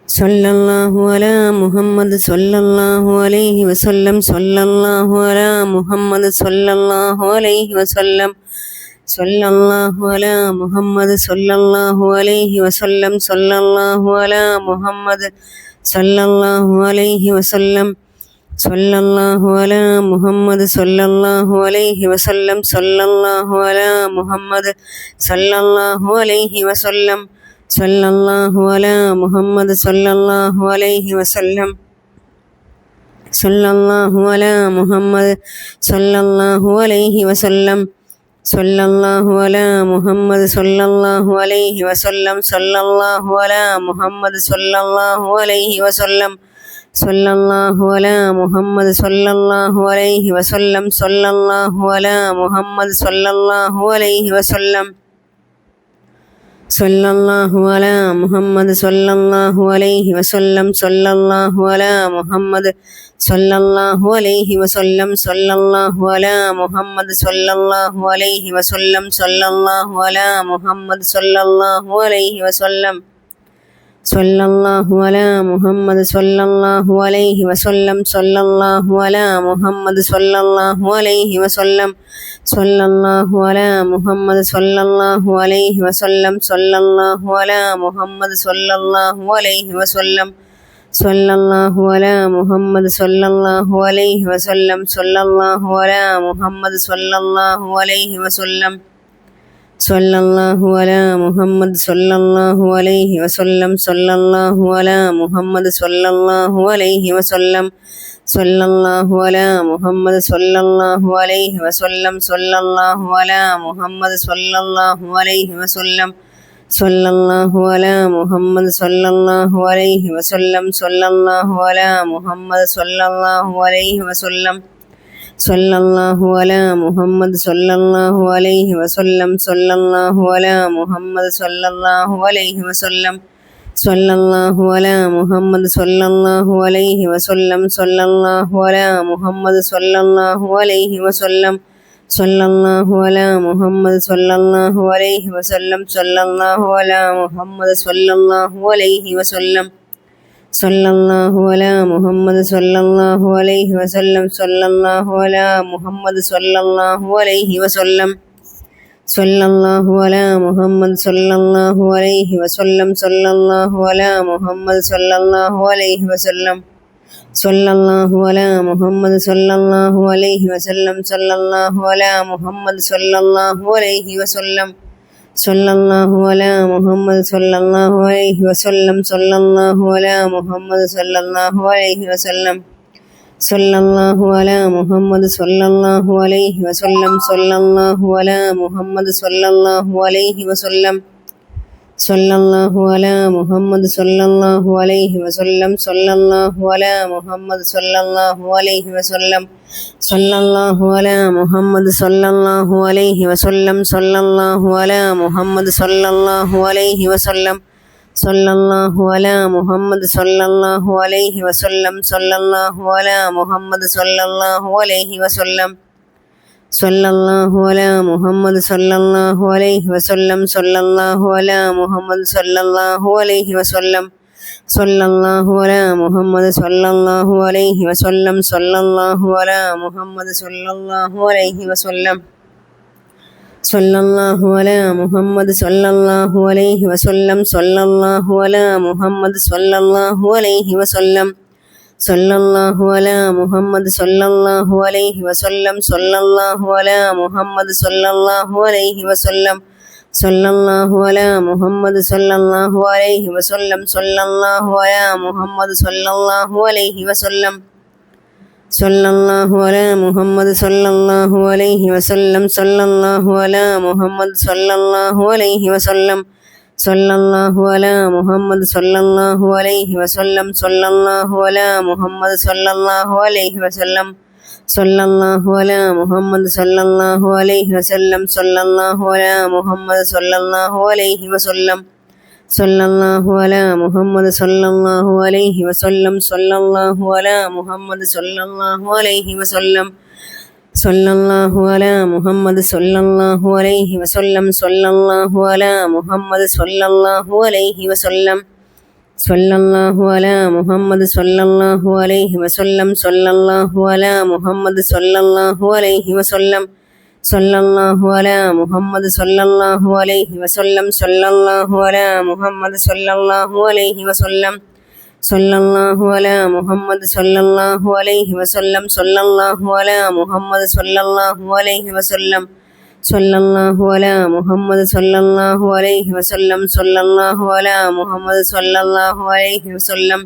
സല്ലല്ലാഹു അലാ മുഹമ്മദ് സല്ലല്ലാഹു അലൈഹി വസല്ലം സല്ലല്ലാഹു അലാ മുഹമ്മദ് സല്ലല്ലാഹു അലൈഹി വസല്ലം സല്ലല്ലാഹു അലാ മുഹമ്മദ് സല്ലല്ലാഹു അലൈഹി വസല്ലം സല്ലല്ലാഹു അലാ മുഹമ്മദ് സല്ലല്ലാഹു അലൈഹി വസല്ലം സല്ലല്ലാഹു അലാ മുഹമ്മദ് സല്ലല്ലാഹു അലൈഹി വസല്ലം സല്ലല്ലാഹു അലാ മുഹമ്മദ് സല്ലല്ലാഹു അലൈഹി വസല്ലം സല്ലല്ലാഹു അലാ മുഹമ്മദ് സല്ലല്ലാഹു അലൈഹി വസല്ലം സല്ലല്ലാഹു അലാ മുഹമ്മദ് സല്ലല്ലാഹു അലൈഹി വസല്ലം സല്ലല്ലാഹു അലാ മുഹമ്മദ് സല്ലല്ലാഹു അലൈഹി വസല്ലം സല്ലല്ലാഹു അലാ മുഹമ്മദ് സല്ലല്ലാഹു അലൈഹി വസല്ലം സല്ലല്ലാഹു അലാ മുഹമ്മദ് സല്ലല്ലാഹു അലൈഹി വസല്ലം സല്ലല്ലാഹു അലാ മുഹമ്മദ് സല്ലല്ലാഹു അലൈഹി വസല്ലം സല്ലല്ലാഹു അലാ മുഹമ്മദ് സല്ലല്ലാഹു അലൈഹി വസല്ലം സല്ലല്ലാഹു അലാ മുഹമ്മദ് സല്ലല്ലാഹു അലൈഹി വസല്ലം സല്ലല്ലാഹു അലാ മുഹമ്മദ് സല്ലല്ലാഹു അലൈഹി വസല്ലം സല്ലല്ലാഹു അലാ മുഹമ്മദ് സല്ലല്ലാഹു അലൈഹി വസല്ലം സല്ലല്ലാഹു അലാ മുഹമ്മദ് സല്ലല്ലാഹു അലൈഹി വസല്ലം സല്ലല്ലാഹു അലാ മുഹമ്മദ് സല്ലല്ലാഹു അലൈഹി വസല്ലം സല്ലല്ലാഹു അലാ മുഹമ്മദ് സല്ലല്ലാഹു അലൈഹി വസല്ലം സല്ലല്ലാഹു അലാ മുഹമ്മദ് സല്ലല്ലാഹു അലൈഹി വസല്ലം സല്ലല്ലാഹു അലാ മുഹമ്മദ് സല്ലല്ലാഹു അലൈഹി വസല്ലം സല്ലല്ലാഹു അലാ മുഹമ്മദ് സല്ലല്ലാഹു അലൈഹി വസല്ലം സല്ലല്ലാഹു അലാ മുഹമ്മദ് സല്ലല്ലാഹു അലൈഹി വസല്ലം സല്ലല്ലാഹു അലാ മുഹമ്മദ് സല്ലല്ലാഹു അലൈഹി വസല്ലം സല്ലല്ലാഹു അലാ മുഹമ്മദ് സല്ലല്ലാഹു അലൈഹി വസല്ലം സല്ലല്ലാഹു അലാ മുഹമ്മദ് സല്ലല്ലാഹു അലൈഹി വസല്ലം സല്ലല്ലാഹു അലാ മുഹമ്മദ് സല്ലല്ലാഹു അലൈഹി വസല്ലം സല്ലല്ലാഹു അലാ മുഹമ്മദ് സല്ലല്ലാഹു അലൈഹി വസല്ലം സല്ലല്ലാഹു അലാ മുഹമ്മദ് സല്ലല്ലാഹു അലൈഹി വസല്ലം സല്ലല്ലാഹു അലാ മുഹമ്മദ് സല്ലല്ലാഹു അലൈഹി വസല്ലം സല്ലല്ലാഹു അലാ മുഹമ്മദ് സല്ലല്ലാഹു അലൈഹി വസല്ലം സല്ലല്ലാഹു അലാ മുഹമ്മദ് സല്ലല്ലാഹു അലൈഹി വസല്ലം സല്ലല്ലാഹു അലാ മുഹമ്മദ് സല്ലല്ലാഹു അലൈഹി വസല്ലം സല്ലല്ലാഹു അലാ മുഹമ്മദ് സല്ലല്ലാഹു അലൈഹി വസല്ലം സല്ലല്ലാഹു അലാ മുഹമ്മദ് സല്ലല്ലാഹു അലൈഹി വസല്ലം സല്ലല്ലാഹു അലാ മുഹമ്മദ് സല്ലല്ലാഹു അലൈഹി വസല്ലം സല്ലല്ലാഹു അലാ മുഹമ്മദ് സല്ലല്ലാഹു അലൈഹി വസല്ലം സല്ലല്ലാഹു അലാ മുഹമ്മദ് സല്ലല്ലാഹു അലൈഹി വസല്ലം സല്ലല്ലാഹു അലാ മുഹമ്മദ് സല്ലല്ലാഹു അലൈഹി വസല്ലം സല്ലല്ലാഹു അലാ മുഹമ്മദ് സല്ലല്ലാഹു അലൈഹി വസല്ലം സല്ലല്ലാഹു അലാ മുഹമ്മദ് സല്ലല്ലാഹു അലൈഹി വസല്ലം സല്ലല്ലാഹു അലാ മുഹമ്മദ് സല്ലല്ലാഹു അലൈഹി വസല്ലം സല്ലല്ലാഹു അലാ മുഹമ്മദ് സല്ലല്ലാഹു അലൈഹി വസല്ലം സല്ലല്ലാഹു അലാ മുഹമ്മദ് സല്ലല്ലാഹു അലൈഹി വസല്ലം സല്ലല്ലാഹു അലാ മുഹമ്മദ് സല്ലല്ലാഹു അലൈഹി വസല്ലം സല്ലല്ലാഹു അലാ മുഹമ്മദ് സല്ലല്ലാഹു അലൈഹി വസല്ലം സല്ലല്ലാഹു അലാ മുഹമ്മദ് സല്ലല്ലാഹു അലൈഹി വസല്ലം സല്ലല്ലാഹു അലാ മുഹമ്മദ് സല്ലല്ലാഹു അലൈഹി വസല്ലം സല്ലല്ലാഹു അലാ മുഹമ്മദ് സല്ലല്ലാഹു അലൈഹി വസല്ലം സല്ലല്ലാഹു അലാ മുഹമ്മദ് സല്ലല്ലാഹു അലൈഹി വസല്ലം സല്ലല്ലാഹു അലാ മുഹമ്മദ് സല്ലല്ലാഹു അലൈഹി വസല്ലം സല്ലല്ലാഹു അലാ മുഹമ്മദ് സല്ലല്ലാഹു അലൈഹി വസല്ലം സല്ലല്ലാഹു അലാ മുഹമ്മദ് സല്ലല്ലാഹു അലൈഹി വസല്ലം സല്ലല്ലാഹു അലാ മുഹമ്മദ് സല്ലല്ലാഹു അലൈഹി വസല്ലം സല്ലല്ലാഹു അലാ മുഹമ്മദ് സല്ലല്ലാഹു അലൈഹി വസല്ലം സല്ലല്ലാഹു അലാ മുഹമ്മദ് സല്ലല്ലാഹു അലൈഹി വസല്ലം സല്ലല്ലാഹു അലാ മുഹമ്മദ് സല്ലല്ലാഹു അലൈഹി വസല്ലം സല്ലല്ലാഹു അലാ മുഹമ്മദ് സല്ലല്ലാഹു അലൈഹി വസല്ലം സല്ലല്ലാഹു അലാ മുഹമ്മദ് സല്ലല്ലാഹു അലൈഹി വസല്ലം സല്ലല്ലാഹു അലാ മുഹമ്മദ് സല്ലല്ലാഹു അലൈഹി വസല്ലം സല്ലല്ലാഹു അലാ മുഹമ്മദ് സല്ലല്ലാഹു അലൈഹി വസല്ലം സല്ലല്ലാഹു അലാ മുഹമ്മദ് സല്ലല്ലാഹു അലൈഹി വസല്ലം സല്ലല്ലാഹു അലാ മുഹമ്മദ് സല്ലല്ലാഹു അലൈഹി വസല്ലം സല്ലല്ലാഹു അലാ മുഹമ്മദ് സല്ലല്ലാഹു അലൈഹി വസല്ലം സല്ലല്ലാഹു അലാ മുഹമ്മദ് സല്ലല്ലാഹു അലൈഹി വസല്ലം സല്ലല്ലാഹു അലാ മുഹമ്മദ് സല്ലല്ലാഹു അലൈഹി വസല്ലം സല്ലല്ലാഹു അലാ മുഹമ്മദ് സല്ലല്ലാഹു അലൈഹി വസല്ലം സല്ലല്ലാഹു അലാ മുഹമ്മദ് സല്ലല്ലാഹു അലൈഹി വസല്ലം സല്ലല്ലാഹു അലാ മുഹമ്മദ് സല്ലല്ലാഹു അലൈഹി വസല്ലം സല്ലല്ലാഹു അലാ മുഹമ്മദ് സല്ലല്ലാഹു അലൈഹി വസല്ലം സല്ലല്ലാഹു അലാ മുഹമ്മദ് സല്ലല്ലാഹു അലൈഹി വസല്ലം സല്ലല്ലാഹു അലാ മുഹമ്മദ് സല്ലല്ലാഹു അലൈഹി വസല്ലം സല്ലല്ലാഹു അലാ മുഹമ്മദ് സല്ലല്ലാഹു അലൈഹി വസല്ലം സല്ലല്ലാഹു അലാ മുഹമ്മദ് സല്ലല്ലാഹു അലൈഹി വസല്ലം സല്ലല്ലാഹു അലാ മുഹമ്മദ് സല്ലല്ലാഹു അലൈഹി വസല്ലം സല്ലല്ലാഹു അലാ മുഹമ്മദ് സല്ലല്ലാഹു അലൈഹി വസല്ലം സല്ലല്ലാഹു അലാ മുഹമ്മദ് സല്ലല്ലാഹു അലൈഹി വസല്ലം സല്ലല്ലാഹു അലാ മുഹമ്മദ് സല്ലല്ലാഹു അലൈഹി വസല്ലം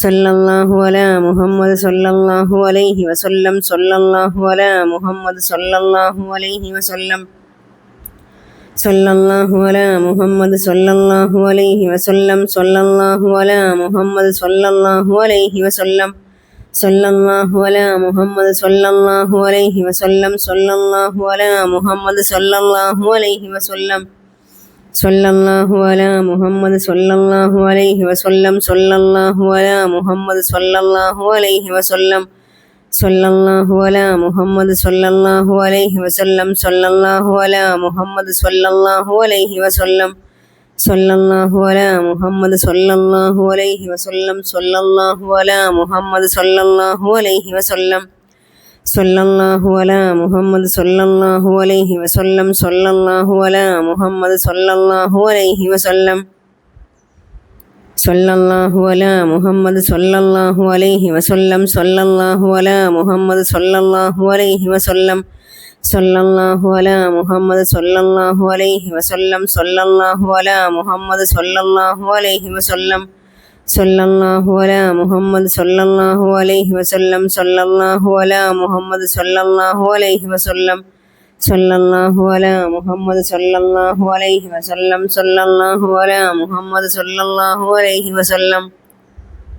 സല്ലല്ലാഹു അലാ മുഹമ്മദ് സല്ലല്ലാഹു അലൈഹി വസല്ലം സല്ലല്ലാഹു അലാ മുഹമ്മദ് സല്ലല്ലാഹു അലൈഹി വസല്ലം സല്ലല്ലാഹു അലാ മുഹമ്മദ് സല്ലല്ലാഹു അലൈഹി വസല്ലം സല്ലല്ലാഹു അലാ മുഹമ്മദ് സല്ലല്ലാഹു അലൈഹി വസല്ലം സല്ലല്ലാഹു അലാ മുഹമ്മദ് സല്ലല്ലാഹു അലൈഹി വസല്ലം സല്ലല്ലാഹു അലാ മുഹമ്മദ് സല്ലല്ലാഹു അലൈഹി വസല്ലം സല്ലല്ലാഹു അലാ മുഹമ്മദ് സല്ലല്ലാഹു അലൈഹി വസല്ലം സല്ലല്ലാഹു അലാ മുഹമ്മദ് സല്ലല്ലാഹു അലൈഹി വസല്ലം സല്ലല്ലാഹു അലാ മുഹമ്മദ് സല്ലല്ലാഹു അലൈഹി വസല്ലം സല്ലല്ലാഹു അലാ മുഹമ്മദ് സല്ലല്ലാഹു അലൈഹി വസല്ലം സല്ലല്ലാഹു അലാ മുഹമ്മദ് സല്ലല്ലാഹു അലൈഹി വസല്ലം സല്ലല്ലാഹു അലാ മുഹമ്മദ് സല്ലല്ലാഹു അലൈഹി വസല്ലം സല്ലല്ലാഹു അലാ മുഹമ്മദ് സല്ലല്ലാഹു അലൈഹി വസല്ലം സല്ലല്ലാഹു അലാ മുഹമ്മദ് സല്ലല്ലാഹു അലൈഹി വസല്ലം സല്ലല്ലാഹു അലാ മുഹമ്മദ് സല്ലല്ലാഹു അലൈഹി വസല്ലം സല്ലല്ലാഹു അലാ മുഹമ്മദ് സല്ലല്ലാഹു അലൈഹി വസല്ലം സല്ലല്ലാഹു അലാ മുഹമ്മദ് സല്ലല്ലാഹു അലൈഹി വസല്ലം സല്ലല്ലാഹു അലാ മുഹമ്മദ് സല്ലല്ലാഹു അലൈഹി വസല്ലം സല്ലല്ലാഹു അലാ മുഹമ്മദ് സല്ലല്ലാഹു അലൈഹി വസല്ലം സല്ലല്ലാഹു അലാ മുഹമ്മദ് സല്ലല്ലാഹു അലൈഹി വസല്ലം സല്ലല്ലാഹു അലാ മുഹമ്മദ് സല്ലല്ലാഹു അലൈഹി വസല്ലം സല്ലല്ലാഹു അലാ മുഹമ്മദ് സല്ലല്ലാഹു അലൈഹി വസല്ലം സല്ലല്ലാഹു അലാ മുഹമ്മദ് സല്ലല്ലാഹു അലൈഹി വസല്ലം സല്ലല്ലാഹു അലാ മുഹമ്മദ് സല്ലല്ലാഹു അലൈഹി വസല്ലം സല്ലല്ലാഹു അലാ മുഹമ്മദ് സല്ലല്ലാഹു അലൈഹി വസല്ലം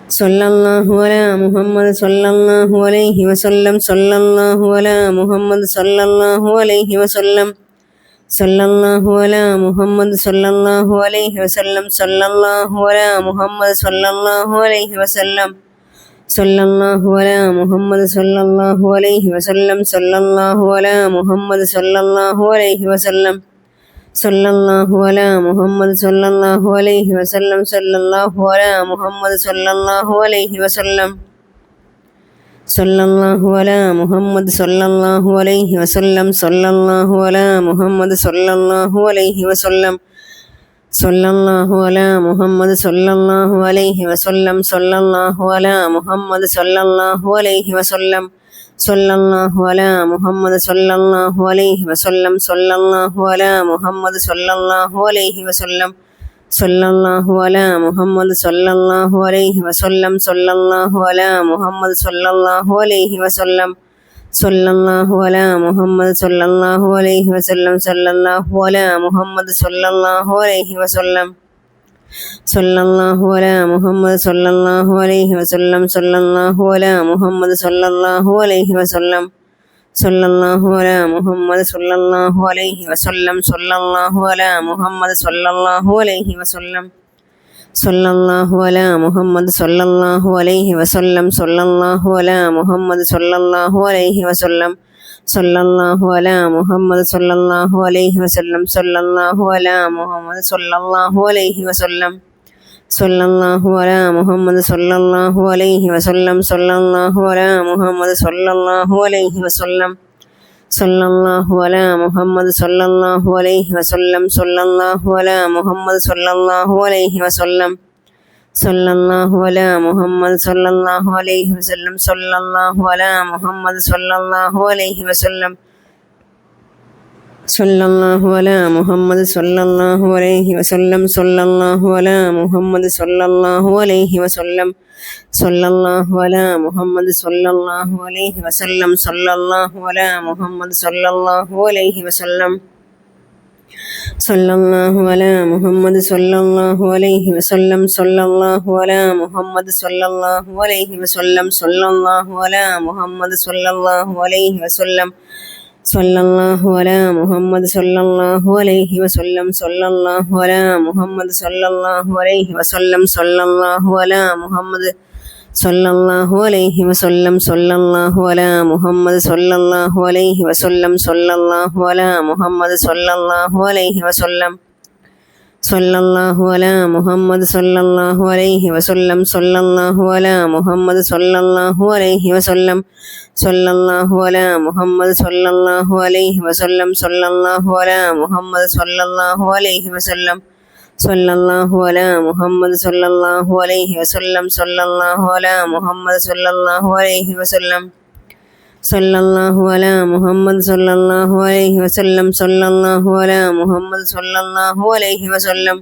സല്ലല്ലാഹു അലാ മുഹമ്മദ് സല്ലല്ലാഹു അലൈഹി വസല്ലം സല്ലല്ലാഹു അലാ മുഹമ്മദ് സല്ലല്ലാഹു അലൈഹി വസല്ലം സല്ലല്ലാഹു അലാ മുഹമ്മദ് സല്ലല്ലാഹു അലൈഹി വസല്ലം സല്ലല്ലാഹു അലാ മുഹമ്മദ് സല്ലല്ലാഹു അലൈഹി വസല്ലം സല്ലല്ലാഹു അലാ മുഹമ്മദ് സല്ലല്ലാഹു അലൈഹി വസല്ലം സല്ലല്ലാഹു അലാ മുഹമ്മദ് സല്ലല്ലാഹു അലൈഹി വസല്ലം സല്ലല്ലാഹു അലാ മുഹമ്മദ് സല്ലല്ലാഹു അലൈഹി വസല്ലം സല്ലല്ലാഹു അലാ മുഹമ്മദ് സല്ലല്ലാഹു അലൈഹി വസല്ലം സല്ലല്ലാഹു അലാ മുഹമ്മദ് സല്ലല്ലാഹു അലൈഹി വസല്ലം സല്ലല്ലാഹു അലാ മുഹമ്മദ് സല്ലല്ലാഹു അലൈഹി വസല്ലം സല്ലല്ലാഹു അലാ മുഹമ്മദ് സല്ലല്ലാഹു അലൈഹി വസല്ലം സല്ലല്ലാഹു അലാ മുഹമ്മദ് സല്ലല്ലാഹു അലൈഹി വസല്ലം സല്ലല്ലാഹു അലാ മുഹമ്മദ് സല്ലല്ലാഹു അലൈഹി വസല്ലം സല്ലല്ലാഹു അലാ മുഹമ്മദ് സല്ലല്ലാഹു അലൈഹി വസല്ലം സല്ലല്ലാഹു അലാ മുഹമ്മദ് സല്ലല്ലാഹു അലൈഹി വസല്ലം സല്ലല്ലാഹു അലാ മുഹമ്മദ് സല്ലല്ലാഹു അലൈഹി വസല്ലം സല്ലല്ലാഹു അലാ മുഹമ്മദ് സല്ലല്ലാഹു അലൈഹി വസല്ലം സല്ലല്ലാഹു അലാ മുഹമ്മദ് സല്ലല്ലാഹു അലൈഹി വസല്ലം സല്ലല്ലാഹു അലാ മുഹമ്മദ് സല്ലല്ലാഹു അലൈഹി വസല്ലം സല്ലല്ലാഹു അലാ മുഹമ്മദ് സല്ലല്ലാഹു അലൈഹി വസല്ലം സല്ലല്ലാഹു അലാ മുഹമ്മദ് സല്ലല്ലാഹു അലൈഹി വസല്ലം സല്ലല്ലാഹു അലാ മുഹമ്മദ് സല്ലല്ലാഹു അലൈഹി വസല്ലം സല്ലല്ലാഹു അലാ മുഹമ്മദ് സല്ലല്ലാഹു അലൈഹി വസല്ലം സല്ലല്ലാഹു അലാ മുഹമ്മദ് സല്ലല്ലാഹു അലൈഹി വസല്ലം സല്ലല്ലാഹു അലാ മുഹമ്മദ് സല്ലല്ലാഹു അലൈഹി വസല്ലം സല്ലല്ലാഹു അലാ മുഹമ്മദ് സല്ലല്ലാഹു അലൈഹി വസല്ലം സല്ലല്ലാഹു അലാ മുഹമ്മദ് സല്ലല്ലാഹു അലൈഹി വസല്ലം സല്ലല്ലാഹു അലാ മുഹമ്മദ് സല്ലല്ലാഹു അലൈഹി വസല്ലം സല്ലല്ലാഹു അലാ മുഹമ്മദ് സല്ലല്ലാഹു അലൈഹി വസല്ലം സല്ലല്ലാഹു അലാ മുഹമ്മദ് സല്ലല്ലാഹു അലൈഹി വസല്ലം സല്ലല്ലാഹു അലാ മുഹമ്മദ് സല്ലല്ലാഹു അലൈഹി വസല്ലം സല്ലല്ലാഹു അലാ മുഹമ്മദ് സല്ലല്ലാഹു അലൈഹി വസല്ലം സല്ലല്ലാഹു അലാ മുഹമ്മദ് സല്ലല്ലാഹു അലൈഹി വസല്ലം സല്ലല്ലാഹു അലാ മുഹമ്മദ് സല്ലല്ലാഹു അലൈഹി വസല്ലം സല്ലല്ലാഹു അലാ മുഹമ്മദ് സല്ലല്ലാഹു അലൈഹി വസല്ലം സല്ലല്ലാഹു അലാ മുഹമ്മദ് സല്ലല്ലാഹു അലൈഹി വസല്ലം സല്ലല്ലാഹു അലാ മുഹമ്മദ് സല്ലല്ലാഹു അലൈഹി വസല്ലം സല്ലല്ലാഹു അലാ മുഹമ്മദ് സല്ലല്ലാഹു അലൈഹി വസല്ലം സല്ലല്ലാഹു അലാ മുഹമ്മദ് സല്ലല്ലാഹു അലൈഹി വസല്ലം സല്ലല്ലാഹു അലാ മുഹമ്മദ് സല്ലല്ലാഹു അലൈഹി വസല്ലം സല്ലല്ലാഹു അലാ മുഹമ്മദ് സല്ലല്ലാഹു അലൈഹി വസല്ലം സല്ലല്ലാഹു അലാ മുഹമ്മദ് സല്ലല്ലാഹു അലൈഹി വസല്ലം സല്ലല്ലാഹു അലാ മുഹമ്മദ് സല്ലല്ലാഹു അലൈഹി വസല്ലം സല്ലല്ലാഹു അലാ മുഹമ്മദ് സല്ലല്ലാഹു അലൈഹി വസല്ലം സല്ലല്ലാഹു അലാ മുഹമ്മദ് സല്ലല്ലാഹു അലൈഹി വസല്ലം സല്ലല്ലാഹു അലാ മുഹമ്മദ് സല്ലല്ലാഹു അലൈഹി വസല്ലം സല്ലല്ലാഹു അലാ മുഹമ്മദ് സല്ലല്ലാഹു അലൈഹി വസല്ലം സല്ലല്ലാഹു അലാ മുഹമ്മദ് സല്ലല്ലാഹു അലൈഹി വസല്ലം സല്ലല്ലാഹു അലാ മുഹമ്മദ് സല്ലല്ലാഹു അലൈഹി വസല്ലം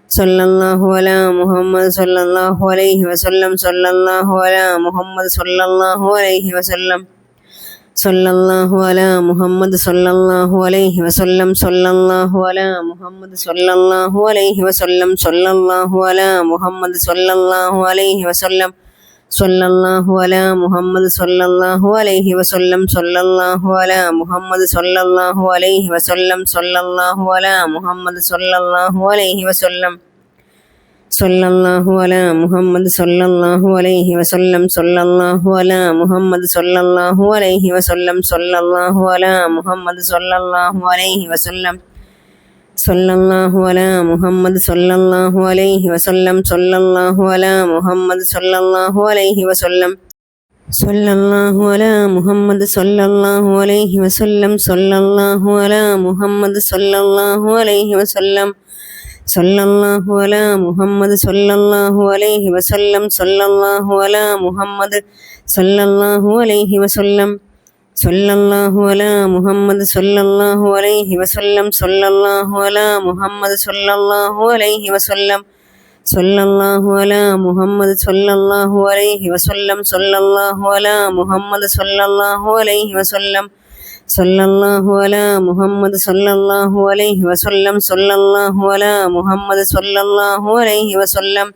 സല്ലല്ലാഹു അലാ മുഹമ്മദ് സല്ലല്ലാഹു അലൈഹി വസല്ലം സല്ലല്ലാഹു അലാ മുഹമ്മദ് സല്ലല്ലാഹു അലൈഹി വസല്ലം സല്ലല്ലാഹു അലാ മുഹമ്മദ് സല്ലല്ലാഹു അലൈഹി വസല്ലം സല്ലല്ലാഹു അലാ മുഹമ്മദ് സല്ലല്ലാഹു അലൈഹി വസല്ലം സല്ലല്ലാഹു അലാ മുഹമ്മദ് സല്ലല്ലാഹു അലൈഹി വസല്ലം സല്ലല്ലാഹു അലാ മുഹമ്മദ് സല്ലല്ലാഹു അലൈഹി വസല്ലം സല്ലല്ലാഹു അലാ മുഹമ്മദ് സല്ലല്ലാഹു അലൈഹി വസല്ലം സല്ലല്ലാഹു അലാ മുഹമ്മദ് സല്ലല്ലാഹു അലൈഹി വസല്ലം സല്ലല്ലാഹു അലാ മുഹമ്മദ് സല്ലല്ലാഹു അലൈഹി വസല്ലം സല്ലല്ലാഹു അലാ മുഹമ്മദ് സല്ലല്ലാഹു അലൈഹി വസല്ലം സല്ലല്ലാഹു അലാ മുഹമ്മദ് സല്ലല്ലാഹു അലൈഹി വസല്ലം സല്ലല്ലാഹു അലാ മുഹമ്മദ് സല്ലല്ലാഹു അലൈഹി വസല്ലം സല്ലല്ലാഹു അലാ മുഹമ്മദ് സല്ലല്ലാഹു അലൈഹി വസല്ലം സല്ലല്ലാഹു അലാ മുഹമ്മദ് സല്ലല്ലാഹു അലൈഹി വസല്ലം സല്ലല്ലാഹു അലാ മുഹമ്മദ് സല്ലല്ലാഹു അലൈഹി വസല്ലം സല്ലല്ലാഹു അലാ മുഹമ്മദ് സല്ലല്ലാഹു അലൈഹി വസല്ലം സല്ലല്ലാഹു അലാ മുഹമ്മദ് സല്ലല്ലാഹു അലൈഹി വസല്ലം സല്ലല്ലാഹു അലാ മുഹമ്മദ് സല്ലല്ലാഹു അലൈഹി വസല്ലം സല്ലല്ലാഹു അലാ മുഹമ്മദ് സല്ലല്ലാഹു അലൈഹി വസല്ലം സല്ലല്ലാഹു അലാ മുഹമ്മദ് സല്ലല്ലാഹു അലൈഹി വസല്ലം സല്ലല്ലാഹു അലാ മുഹമ്മദ് സല്ലല്ലാഹു അലൈഹി വസല്ലം സല്ലല്ലാഹു അലാ മുഹമ്മദ് സല്ലല്ലാഹു അലൈഹി വസല്ലം സല്ലല്ലാഹു അലാ മുഹമ്മദ് സല്ലല്ലാഹു അലൈഹി വസല്ലം സല്ലല്ലാഹു അലാ മുഹമ്മദ് സല്ലല്ലാഹു അലൈഹി വസല്ലം സല്ലല്ലാഹു അലാ മുഹമ്മദ് സല്ലല്ലാഹു അലൈഹി വസല്ലം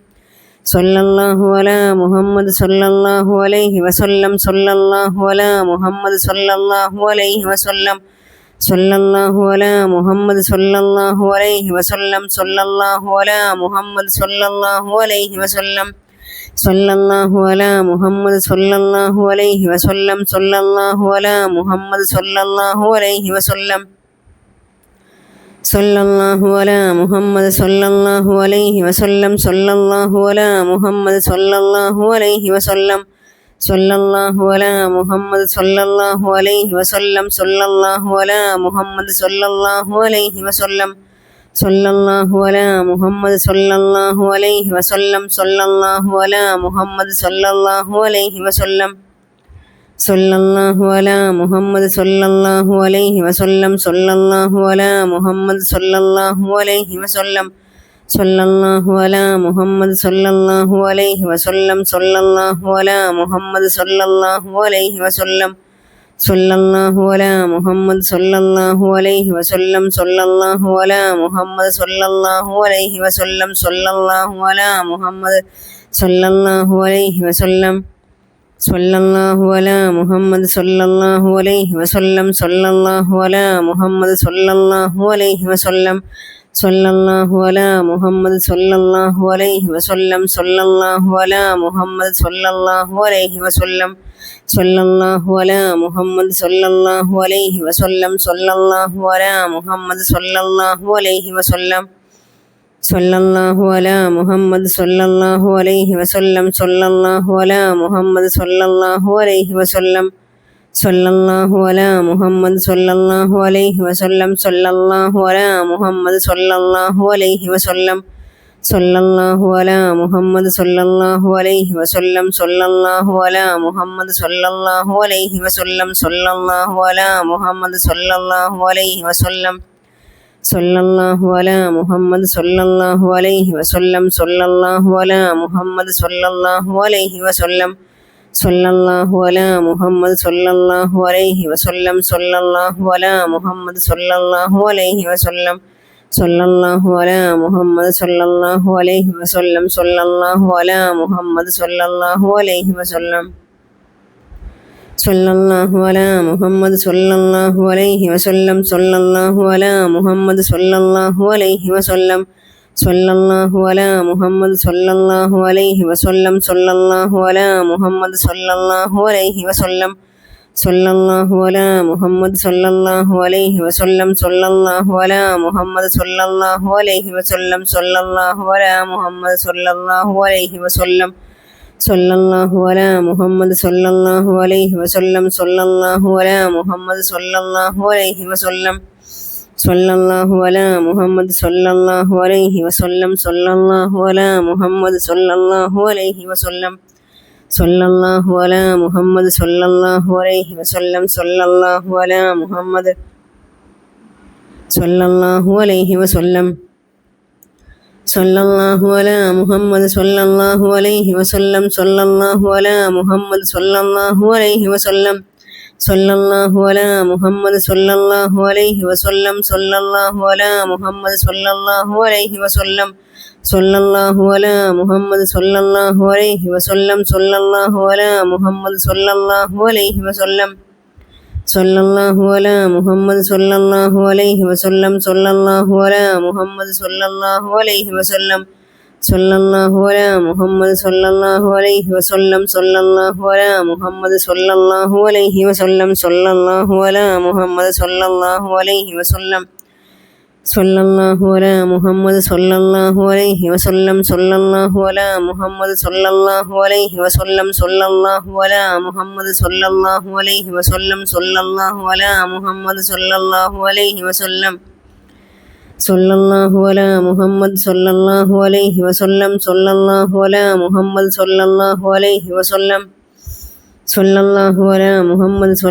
സല്ലല്ലാഹു അലാ മുഹമ്മദ് സല്ലല്ലാഹു അലൈഹി വസല്ലം സല്ലല്ലാഹു അലാ മുഹമ്മദ് സല്ലല്ലാഹു അലൈഹി വസല്ലം സല്ലല്ലാഹു അലാ മുഹമ്മദ് സല്ലല്ലാഹു അലൈഹി വസല്ലം സല്ലല്ലാഹു അലാ മുഹമ്മദ് സല്ലല്ലാഹു അലൈഹി വസല്ലം സല്ലല്ലാഹു അലാ മുഹമ്മദ് സല്ലല്ലാഹു അലൈഹി വസല്ലം സല്ലല്ലാഹു അലാ മുഹമ്മദ് സല്ലല്ലാഹു അലൈഹി വസല്ലം സല്ലല്ലാഹു അലാ മുഹമ്മദ് സല്ലല്ലാഹു അലൈഹി വസല്ലം സല്ലല്ലാഹു അലാ മുഹമ്മദ് സല്ലല്ലാഹു അലൈഹി വസല്ലം സല്ലല്ലാഹു അലാ മുഹമ്മദ് സല്ലല്ലാഹു അലൈഹി വസല്ലം സല്ലല്ലാഹു അലാ മുഹമ്മദ് സല്ലല്ലാഹു അലൈഹി വസല്ലം സല്ലല്ലാഹു അലാ മുഹമ്മദ് സല്ലല്ലാഹു അലൈഹി വസല്ലം സല്ലല്ലാഹു അലാ മുഹമ്മദ് സല്ലല്ലാഹു അലൈഹി വസല്ലം സല്ലല്ലാഹു അലാ മുഹമ്മദ് സല്ലല്ലാഹു അലൈഹി വസല്ലം സല്ലല്ലാഹു അലാ മുഹമ്മദ് സല്ലല്ലാഹു അലൈഹി വസല്ലം സല്ലല്ലാഹു അലാ മുഹമ്മദ് സല്ലല്ലാഹു അലൈഹി വസല്ലം സല്ലല്ലാഹു അലാ മുഹമ്മദ് സല്ലല്ലാഹു അലൈഹി വസല്ലം സല്ലല്ലാഹു അലാ മുഹമ്മദ് സല്ലല്ലാഹു അലൈഹി വസല്ലം സല്ലല്ലാഹു അലാ മുഹമ്മദ് സല്ലല്ലാഹു അലൈഹി വസല്ലം സല്ലല്ലാഹു അലാ മുഹമ്മദ് സല്ലല്ലാഹു അലൈഹി വസല്ലം സല്ലല്ലാഹു അലാ മുഹമ്മദ് സല്ലല്ലാഹു അലൈഹി വസല്ലം സല്ലല്ലാഹു അലാ മുഹമ്മദ് സല്ലല്ലാഹു അലൈഹി വസല്ലം സല്ലല്ലാഹു അലാ മുഹമ്മദ് സല്ലല്ലാഹു അലൈഹി വസല്ലം സല്ലല്ലാഹു അലാ മുഹമ്മദ് സല്ലല്ലാഹു അലൈഹി വസല്ലം സല്ലല്ലാഹു അലാ മുഹമ്മദ് സല്ലല്ലാഹു അലൈഹി വസല്ലം സല്ലല്ലാഹു അലാ മുഹമ്മദ് സല്ലല്ലാഹു അലൈഹി വസല്ലം സല്ലല്ലാഹു അലാ മുഹമ്മദ് സല്ലല്ലാഹു അലൈഹി വസല്ലം സല്ലല്ലാഹു അലാ മുഹമ്മദ് സല്ലല്ലാഹു അലൈഹി വസല്ലം സല്ലല്ലാഹു അലാ മുഹമ്മദ് സല്ലല്ലാഹു അലൈഹി വസല്ലം സല്ലല്ലാഹു അലാ മുഹമ്മദ് സല്ലല്ലാഹു അലൈഹി വസല്ലം സല്ലല്ലാഹു അലാ മുഹമ്മദ് സല്ലല്ലാഹു അലൈഹി വസല്ലം സല്ലല്ലാഹു അലാ മുഹമ്മദ് സല്ലല്ലാഹു അലൈഹി വസല്ലം സല്ലല്ലാഹു അലാ മുഹമ്മദ് സല്ലല്ലാഹു അലൈഹി വസല്ലം സല്ലല്ലാഹു അലാ മുഹമ്മദ് സല്ലല്ലാഹു അലൈഹി വസല്ലം സല്ലല്ലാഹു അലാ മുഹമ്മദ് സല്ലല്ലാഹു അലൈഹി വസല്ലം സല്ലല്ലാഹു അലാ മുഹമ്മദ് സല്ലല്ലാഹു അലൈഹി വസല്ലം സല്ലല്ലാഹു അലാ മുഹമ്മദ് സല്ലല്ലാഹു അലൈഹി വസല്ലം സല്ലല്ലാഹു അലാ മുഹമ്മദ് സല്ലല്ലാഹു അലൈഹി വസല്ലം സല്ലല്ലാഹു അലാ മുഹമ്മദ് സല്ലല്ലാഹു അലൈഹി വസല്ലം സല്ലല്ലാഹു അലാ മുഹമ്മദ് സല്ലല്ലാഹു അലൈഹി വസല്ലം സല്ലല്ലാഹു അലാ മുഹമ്മദ് സല്ലല്ലാഹു അലൈഹി വസല്ലം സല്ലല്ലാഹു അലാ മുഹമ്മദ് സല്ലല്ലാഹു അലൈഹി വസല്ലം സല്ലല്ലാഹു അലാ മുഹമ്മദ് സല്ലല്ലാഹു അലൈഹി വസല്ലം സല്ലല്ലാഹു അലാ മുഹമ്മദ് സല്ലല്ലാഹു അലൈഹി വസല്ലം സല്ലല്ലാഹു അലാ മുഹമ്മദ് സല്ലല്ലാഹു അലൈഹി വസല്ലം സല്ലല്ലാഹു അലാ മുഹമ്മദ് സല്ലല്ലാഹു അലൈഹി വസല്ലം സല്ലല്ലാഹു അലാ മുഹമ്മദ് സല്ലല്ലാഹു അലൈഹി വസല്ലം സല്ലല്ലാഹു അലാ മുഹമ്മദ് സല്ലല്ലാഹു അലൈഹി വസല്ലം സല്ലല്ലാഹു അലാ മുഹമ്മദ് സല്ലല്ലാഹു അലൈഹി വസല്ലം സല്ലല്ലാഹു അലാ മുഹമ്മദ് സല്ലല്ലാഹു അലൈഹി വസല്ലം സല്ലല്ലാഹു അലാ മുഹമ്മദ് സല്ലല്ലാഹു അലൈഹി വസല്ലം സല്ലല്ലാഹു അലാ മുഹമ്മദ് സല്ലല്ലാഹു അലൈഹി വസല്ലം സല്ലല്ലാഹു അലാ മുഹമ്മദ് സല്ലല്ലാഹു അലൈഹി വസല്ലം സല്ലല്ലാഹു അലാ മുഹമ്മദ് സല്ലല്ലാഹു അലൈഹി വസല്ലം സല്ലല്ലാഹു അലാ മുഹമ്മദ് സല്ലല്ലാഹു അലൈഹി വസല്ലം സല്ലല്ലാഹു അലാ മുഹമ്മദ് സല്ലല്ലാഹു അലൈഹി വസല്ലം സല്ലല്ലാഹു അലാ മുഹമ്മദ് സല്ലല്ലാഹു അലൈഹി വസല്ലം സല്ലല്ലാഹു അലാ മുഹമ്മദ് സല്ലല്ലാഹു അലൈഹി വസല്ലം സല്ലല്ലാഹു അലാ മുഹമ്മദ് സല്ലല്ലാഹു അലൈഹി വസല്ലം സല്ലല്ലാഹു അലാ മുഹമ്മദ് സല്ലല്ലാഹു അലൈഹി വസല്ലം സല്ലല്ലാഹു അലാ മുഹമ്മദ് സല്ലല്ലാഹു അലൈഹി വസല്ലം സല്ലല്ലാഹു അലാ മുഹമ്മദ് സല്ലല്ലാഹു അലൈഹി വസല്ലം സല്ലല്ലാഹു അലാ മുഹമ്മദ് സല്ലല്ലാഹു അലൈഹി വസല്ലം സല്ലല്ലാഹു അലാ മുഹമ്മദ് സല്ലല്ലാഹു അലൈഹി വസല്ലം സല്ലല്ലാഹു അലാ മുഹമ്മദ് സല്ലല്ലാഹു അലൈഹി വസല്ലം സല്ലല്ലാഹു അലാ മുഹമ്മദ് സല്ലല്ലാഹു അലൈഹി വസല്ലം സല്ലല്ലാഹു അലാ മുഹമ്മദ് സല്ലല്ലാഹു അലൈഹി വസല്ലം സല്ലല്ലാഹു അലാ മുഹമ്മദ് സല്ലല്ലാഹു അലൈഹി വസല്ലം സല്ലല്ലാഹു അലാ മുഹമ്മദ് സല്ലല്ലാഹു അലൈഹി വസല്ലം സല്ലല്ലാഹു അലാ മുഹമ്മദ് സല്ലല്ലാഹു അലൈഹി വസല്ലം സല്ലല്ലാഹു അലാ മുഹമ്മദ്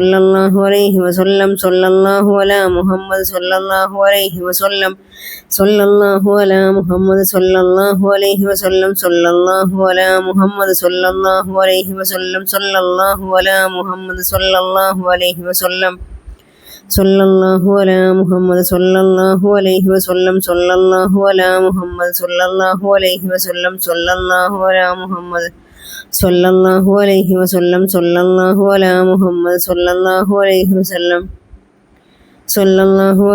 സല്ലല്ലാഹു അലൈഹി വസല്ലം സല്ലല്ലാഹു അലാ മുഹമ്മദ് സല്ലല്ലാഹു അലൈഹി വസല്ലം സല്ലല്ലാഹു അലാ മുഹമ്മദ് സല്ലല്ലാഹു അലൈഹി വസല്ലം സല്ലല്ലാഹു അലാ മുഹമ്മദ് സല്ലല്ലാഹു അലൈഹി വസല്ലം സല്ലല്ലാഹു അലാ മുഹമ്മദ് സല്ലല്ലാഹു അലൈഹി വസല്ലം സല്ലല്ലാഹു അലാ മുഹമ്മദ് സല്ലല്ലാഹു അലൈഹി വസല്ലം സല്ലല്ലാഹു അലാ മുഹമ്മദ് സല്ലല്ലാഹു അലൈഹി വസല്ലം സല്ലല്ലാഹു അലാ മുഹമ്മദ് സല്ലല്ലാഹു അലൈഹി വസല്ലം സല്ലല്ലാഹു അലാ മുഹമ്മദ് സല്ലല്ലാഹു അലൈഹി വസല്ലം സല്ലല്ലാഹു അലാ മുഹമ്മദ് സല്ലല്ലാഹു അലൈഹി വസല്ലം സല്ലല്ലാഹു അലാ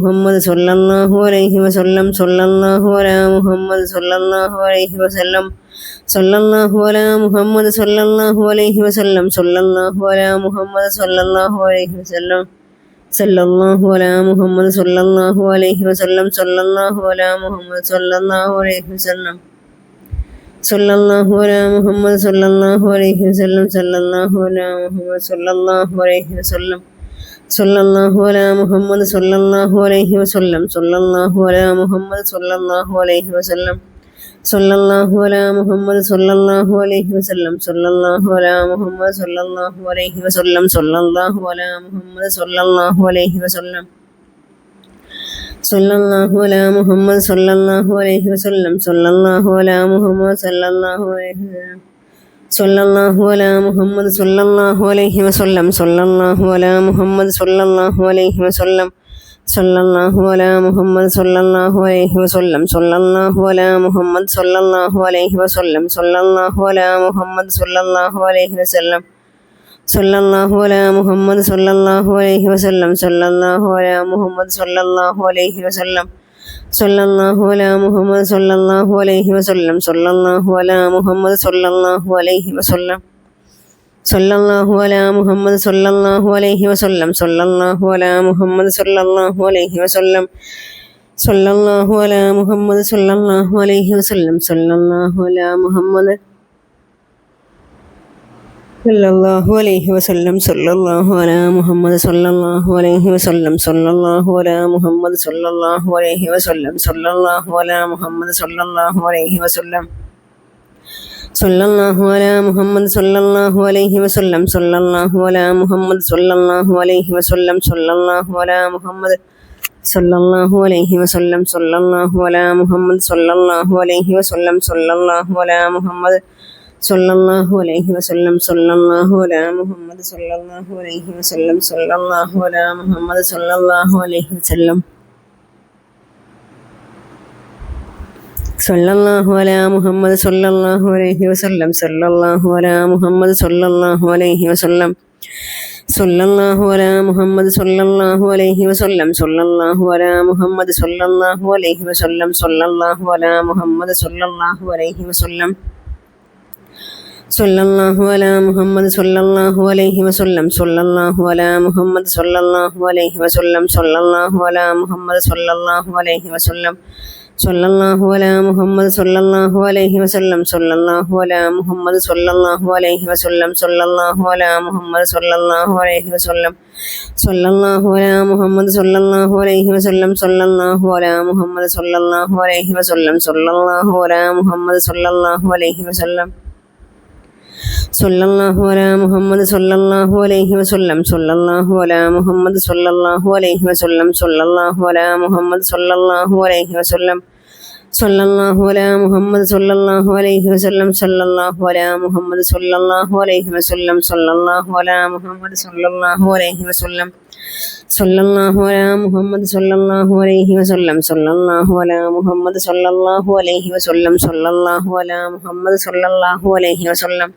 മുഹമ്മദ് സല്ലല്ലാഹു അലൈഹി വസല്ലം സല്ലല്ലാഹു അലാ മുഹമ്മദ് സല്ലല്ലാഹു അലൈഹി വസല്ലം സല്ലല്ലാഹു അലാ മുഹമ്മദ് സല്ലല്ലാഹു അലൈഹി വസല്ലം സല്ലല്ലാഹു അലാ മുഹമ്മദ് സല്ലല്ലാഹു അലൈഹി വസല്ലം സല്ലല്ലാഹു അലാ മുഹമ്മദ് സല്ലല്ലാഹു അലൈഹി വസല്ലം സല്ലല്ലാഹു അലാ മുഹമ്മദ് സല്ലല്ലാഹു അലൈഹി വസല്ലം സല്ലല്ലാഹു അലാ മുഹമ്മദ് സല്ലല്ലാഹു അലൈഹി വസല്ലം സല്ലല്ലാഹു അലാ മുഹമ്മദ് സല്ലല്ലാഹു അലൈഹി വസല്ലം സല്ലല്ലാഹു അലാ മുഹമ്മദ് സല്ലല്ലാഹു അലൈഹി വസല്ലം സല്ലല്ലാഹു അലാ മുഹമ്മദ് സല്ലല്ലാഹു അലൈഹി വസല്ലം സല്ലല്ലാഹു അലാ മുഹമ്മദ് സല്ലല്ലാഹു അലൈഹി വസല്ലം സല്ലല്ലാഹു അലാ മുഹമ്മദ് സല്ലല്ലാഹു അലൈഹി വസല്ലം സല്ലല്ലാഹു അലാ മുഹമ്മദ് സല്ലല്ലാഹു അലൈഹി വസല്ലം സല്ലല്ലാഹു അലാ മുഹമ്മദ് സല്ലല്ലാഹു അലൈഹി വസല്ലം സല്ലല്ലാഹു അലാ മുഹമ്മദ് സല്ലല്ലാഹു അലൈഹി വസല്ലം സല്ലല്ലാഹു അലാ മുഹമ്മദ് സല്ലല്ലാഹു അലൈഹി വസല്ലം സല്ലല്ലാഹു അലാ മുഹമ്മദ് സല്ലല്ലാഹു അലൈഹി വസല്ലം സല്ലല്ലാഹു അലാ മുഹമ്മദ് സല്ലല്ലാഹു അലൈഹി വസല്ലം സല്ലല്ലാഹു അലാ മുഹമ്മദ് സല്ലല്ലാഹു അലൈഹി വസല്ലം സല്ലല്ലാഹു അലാ മുഹമ്മദ് സല്ലല്ലാഹു അലൈഹി വസല്ലം സല്ലല്ലാഹു അലാ മുഹമ്മദ് സല്ലല്ലാഹു അലൈഹി വസല്ലം സല്ലല്ലാഹു അലാ മുഹമ്മദ് സല്ലല്ലാഹു അലൈഹി വസല്ലം സല്ലല്ലാഹു അലാ മുഹമ്മദ് സല്ലല്ലാഹു അലൈഹി വസല്ലം സല്ലല്ലാഹു അലാ മുഹമ്മദ് സല്ലല്ലാഹു അലൈഹി വസല്ലം സല്ലല്ലാഹു അലാ മുഹമ്മദ് സല്ലല്ലാഹു അലൈഹി വസല്ലം സല്ലല്ലാഹു അലാ മുഹമ്മദ് സല്ലല്ലാഹു അലൈഹി വസല്ലം സല്ലല്ലാഹു അലാ മുഹമ്മദ് സല്ലല്ലാഹു അലൈഹി വസല്ലം സല്ലല്ലാഹു അലാ മുഹമ്മദ് സല്ലല്ലാഹു അലൈഹി വസല്ലം സല്ലല്ലാഹു അലാ മുഹമ്മദ് സല്ലല്ലാഹു അലൈഹി വസല്ലം സല്ലല്ലാഹു അലാ മുഹമ്മദ് സല്ലല്ലാഹു അലൈഹി വസല്ലം സല്ലല്ലാഹു അലാ മുഹമ്മദ് സല്ലല്ലാഹു അലൈഹി വസല്ലം സല്ലല്ലാഹു അലാ മുഹമ്മദ് സല്ലല്ലാഹു അലൈഹി വസല്ലം സല്ലല്ലാഹു അലാ മുഹമ്മദ് സല്ലല്ലാഹു അലൈഹി വസല്ലം സല്ലല്ലാഹു അലാ മുഹമ്മദ് സല്ലല്ലാഹു അലൈഹി വസല്ലം സല്ലല്ലാഹു അലാ മുഹമ്മദ് സല്ലല്ലാഹു അലൈഹി വസല്ലം സല്ലല്ലാഹു അലാ മുഹമ്മദ് സല്ലല്ലാഹു അലൈഹി വസല്ലം സല്ലല്ലാഹു അലാ മുഹമ്മദ് സല്ലല്ലാഹു അലൈഹി വസല്ലം സല്ലല്ലാഹു അലാ മുഹമ്മദ് സല്ലല്ലാഹു അലൈഹി വസല്ലം സല്ലല്ലാഹു അലാ മുഹമ്മദ് സല്ലല്ലാഹു അലൈഹി വസല്ലം സല്ലല്ലാഹു അലാ മുഹമ്മദ് സല്ലല്ലാഹു അലൈഹി വസല്ലം സല്ലല്ലാഹു അലാ മുഹമ്മദ് സല്ലല്ലാഹു അലൈഹി വസല്ലം സല്ലല്ലാഹു അലാ മുഹമ്മദ് സല്ലല്ലാഹു അലൈഹി വസല്ലം സല്ലല്ലാഹു അലാ മുഹമ്മദ് സല്ലല്ലാഹു അലൈഹി വസല്ലം സല്ലല്ലാഹു അലാ മുഹമ്മദ് സല്ലല്ലാഹു അലൈഹി വസല്ലം സല്ലല്ലാഹു അലാ മുഹമ്മദ് സല്ലല്ലാഹു അലൈഹി വസല്ലം സല്ലല്ലാഹു അലാ മുഹമ്മദ് സല്ലല്ലാഹു അലൈഹി വസല്ലം സല്ലല്ലാഹു അലാ മുഹമ്മദ് സല്ലല്ലാഹു അലൈഹി വസല്ലം സല്ലല്ലാഹു അലാ മുഹമ്മദ് സല്ലല്ലാഹു അലൈഹി വസല്ലം സല്ലല്ലാഹു അലാ മുഹമ്മദ് സല്ലല്ലാഹു അലൈഹി വസല്ലം സല്ലല്ലാഹു അലാ മുഹമ്മദ് സല്ലല്ലാഹു അലൈഹി വസല്ലം സല്ലല്ലാഹു അലാ മുഹമ്മദ് സല്ലല്ലാഹു അലൈഹി വസല്ലം സല്ലല്ലാഹു അലാ മുഹമ്മദ് സല്ലല്ലാഹു അലൈഹി വസല്ലം സല്ലല്ലാഹു അലാ മുഹമ്മദ് സല്ലല്ലാഹു അലൈഹി വസല്ലം സല്ലല്ലാഹു അലാ മുഹമ്മദ് സല്ലല്ലാഹു അലൈഹി വസല്ലം സല്ലല്ലാഹു അലാ മുഹമ്മദ് സല്ലല്ലാഹു അലൈഹി വസല്ലം സല്ലല്ലാഹു അലാ മുഹമ്മദ് സല്ലല്ലാഹു അലൈഹി വസല്ലം സല്ലല്ലാഹു അലാ മുഹമ്മദ് സല്ലല്ലാഹു അലൈഹി വസല്ലം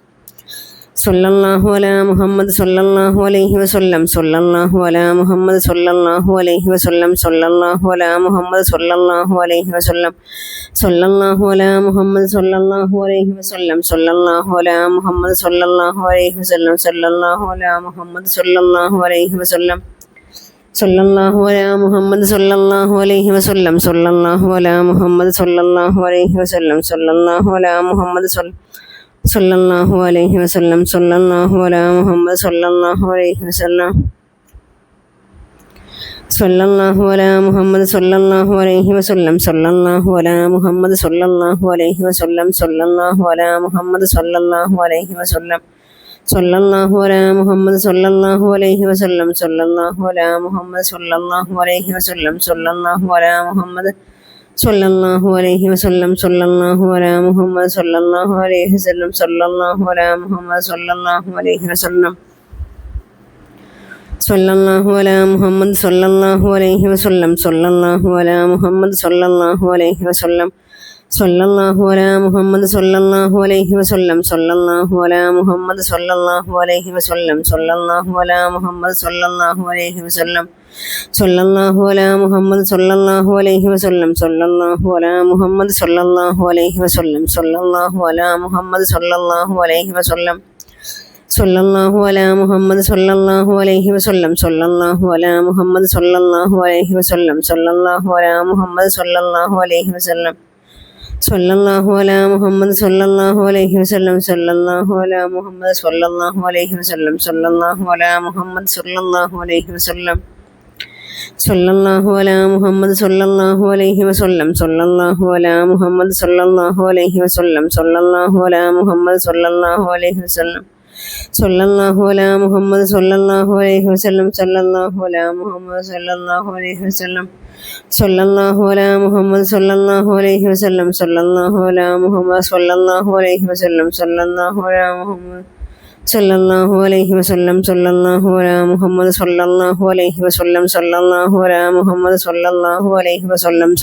സല്ലല്ലാഹു അലാ മുഹമ്മദ് സല്ലല്ലാഹു അലൈഹി വസല്ലം സല്ലല്ലാഹു അലാ മുഹമ്മദ് സല്ലല്ലാഹു അലൈഹി വസല്ലം സല്ലല്ലാഹു അലാ മുഹമ്മദ് സല്ലല്ലാഹു അലൈഹി വസല്ലം സല്ലല്ലാഹു അലാ മുഹമ്മദ് സല്ലല്ലാഹു അലൈഹി വസല്ലം സല്ലല്ലാഹു അലാ മുഹമ്മദ് സല്ലല്ലാഹു അലൈഹി വസല്ലം സല്ലല്ലാഹു അലാ മുഹമ്മദ് സല്ലല്ലാഹു അലൈഹി വസല്ലം സല്ലല്ലാഹു അലാ മുഹമ്മദ് സല്ലല്ലാഹു അലൈഹി വസല്ലം സല്ലല്ലാഹു അലാ മുഹമ്മദ് സല്ലല്ലാഹു അലൈഹി വസല്ലം സല്ലല്ലാഹു അലാ മുഹമ്മദ് സല്ലല്ലാഹു അലൈഹി വസല്ലം സല്ലല്ലാഹു അലാ മുഹമ്മദ് സല്ലല്ലാഹു അലൈഹി വസല്ലം സല്ലല്ലാഹു അലാ മുഹമ്മദ് സല്ലല്ലാഹു അലൈഹി വസല്ലം സല്ലല്ലാഹു അലാ മുഹമ്മദ് സല്ലല്ലാഹു അലൈഹി വസല്ലം സല്ലല്ലാഹു അലാ മുഹമ്മദ് സല്ലല്ലാഹു അലൈഹി വസല്ലം സല്ലല്ലാഹു അലാ മുഹമ്മദ് സല്ലല്ലാഹു അലൈഹി വസല്ലം സല്ലല്ലാഹു അലാ മുഹമ്മദ് സല്ലല്ലാഹു അലൈഹി വസല്ലം സല്ലല്ലാഹു അലാ മുഹമ്മദ് സല്ലല്ലാഹു അലൈഹി വസല്ലം സല്ലല്ലാഹു അലാ മുഹമ്മദ് സല്ലല്ലാഹു അലൈഹി വസല്ലം സല്ലല്ലാഹു അലാ മുഹമ്മദ് സല്ലല്ലാഹു അലൈഹി വസല്ലം സല്ലല്ലാഹു അലാ മുഹമ്മദ് സല്ലല്ലാഹു അലൈഹി വസല്ലം സല്ലല്ലാഹു അലാ മുഹമ്മദ് സല്ലല്ലാഹു അലൈഹി വസല്ലം സല്ലല്ലാഹു അലാ മുഹമ്മദ് സല്ലല്ലാഹു അലൈഹി വസല്ലം സല്ലല്ലാഹു അലാ മുഹമ്മദ് സല്ലല്ലാഹു അലൈഹി വസല്ലം സല്ലല്ലാഹു അലാ മുഹമ്മദ് സല്ലല്ലാഹു അലൈഹി വസല്ലം സല്ലല്ലാഹു അലാ മുഹമ്മദ് സല്ലല്ലാഹു അലൈഹി വസല്ലം സല്ലല്ലാഹു അലാ മുഹമ്മദ് സല്ലല്ലാഹു അലൈഹി വസല്ലം സല്ലല്ലാഹു അലാ മുഹമ്മദ് സല്ലല്ലാഹു അലൈഹി വസല്ലം സല്ലല്ലാഹു അലാ മുഹമ്മദ് സല്ലല്ലാഹു അലൈഹി വസല്ലം സല്ലല്ലാഹു അലാ മുഹമ്മദ് സല്ലല്ലാഹു അലൈഹി വസല്ലം സല്ലല്ലാഹു അലാ മുഹമ്മദ് സല്ലല്ലാഹു അലൈഹി വസല്ലം സല്ലല്ലാഹു അലാ മുഹമ്മദ് സല്ലല്ലാഹു അലൈഹി വസല്ലം സല്ലല്ലാഹു അലാ മുഹമ്മദ് സല്ലല്ലാഹു അലൈഹി വസല്ലം സല്ലല്ലാഹു അലാ മുഹമ്മദ് സല്ലല്ലാഹു അലൈഹി വസല്ലം സല്ലല്ലാഹു അലാ മുഹമ്മദ് സല്ലല്ലാഹു അലൈഹി വസല്ലം സല്ലല്ലാഹു അലാ മുഹമ്മദ് സല്ലല്ലാഹു അലൈഹി വസല്ലം സല്ലല്ലാഹു അലാ മുഹമ്മദ് സല്ലല്ലാഹു അലൈഹി വസല്ലം സല്ലല്ലാഹു അലാ മുഹമ്മദ് സല്ലല്ലാഹു അലൈഹി വസല്ലം സല്ലല്ലാഹു അലാ മുഹമ്മദ് സല്ലല്ലാഹു അലൈഹി വസല്ലം സല്ലല്ലാഹു അലാ മുഹമ്മദ് സല്ലല്ലാഹു അലൈഹി വസല്ലം സല്ലല്ലാഹു അലാ മുഹമ്മദ് സല്ലല്ലാഹു അലൈഹി വസല്ലം സല്ലല്ലാഹു അലാ മുഹമ്മദ് സല്ലല്ലാഹു അലൈഹി വസല്ലം സല്ലല്ലാഹു അലാ മുഹമ്മദ് സല്ലല്ലാഹു അലൈഹി വസല്ലം സല്ലല്ലാഹു അലാ മുഹമ്മദ് സല്ലല്ലാഹു അലൈഹി വസല്ലം സല്ലല്ലാഹു അലാ മുഹമ്മദ് സല്ലല്ലാഹു അലൈഹി വസല്ലം സല്ലല്ലാഹു അലാ മുഹമ്മദ് സല്ലല്ലാഹു അലൈഹി വസല്ലം സല്ലല്ലാഹു അലാ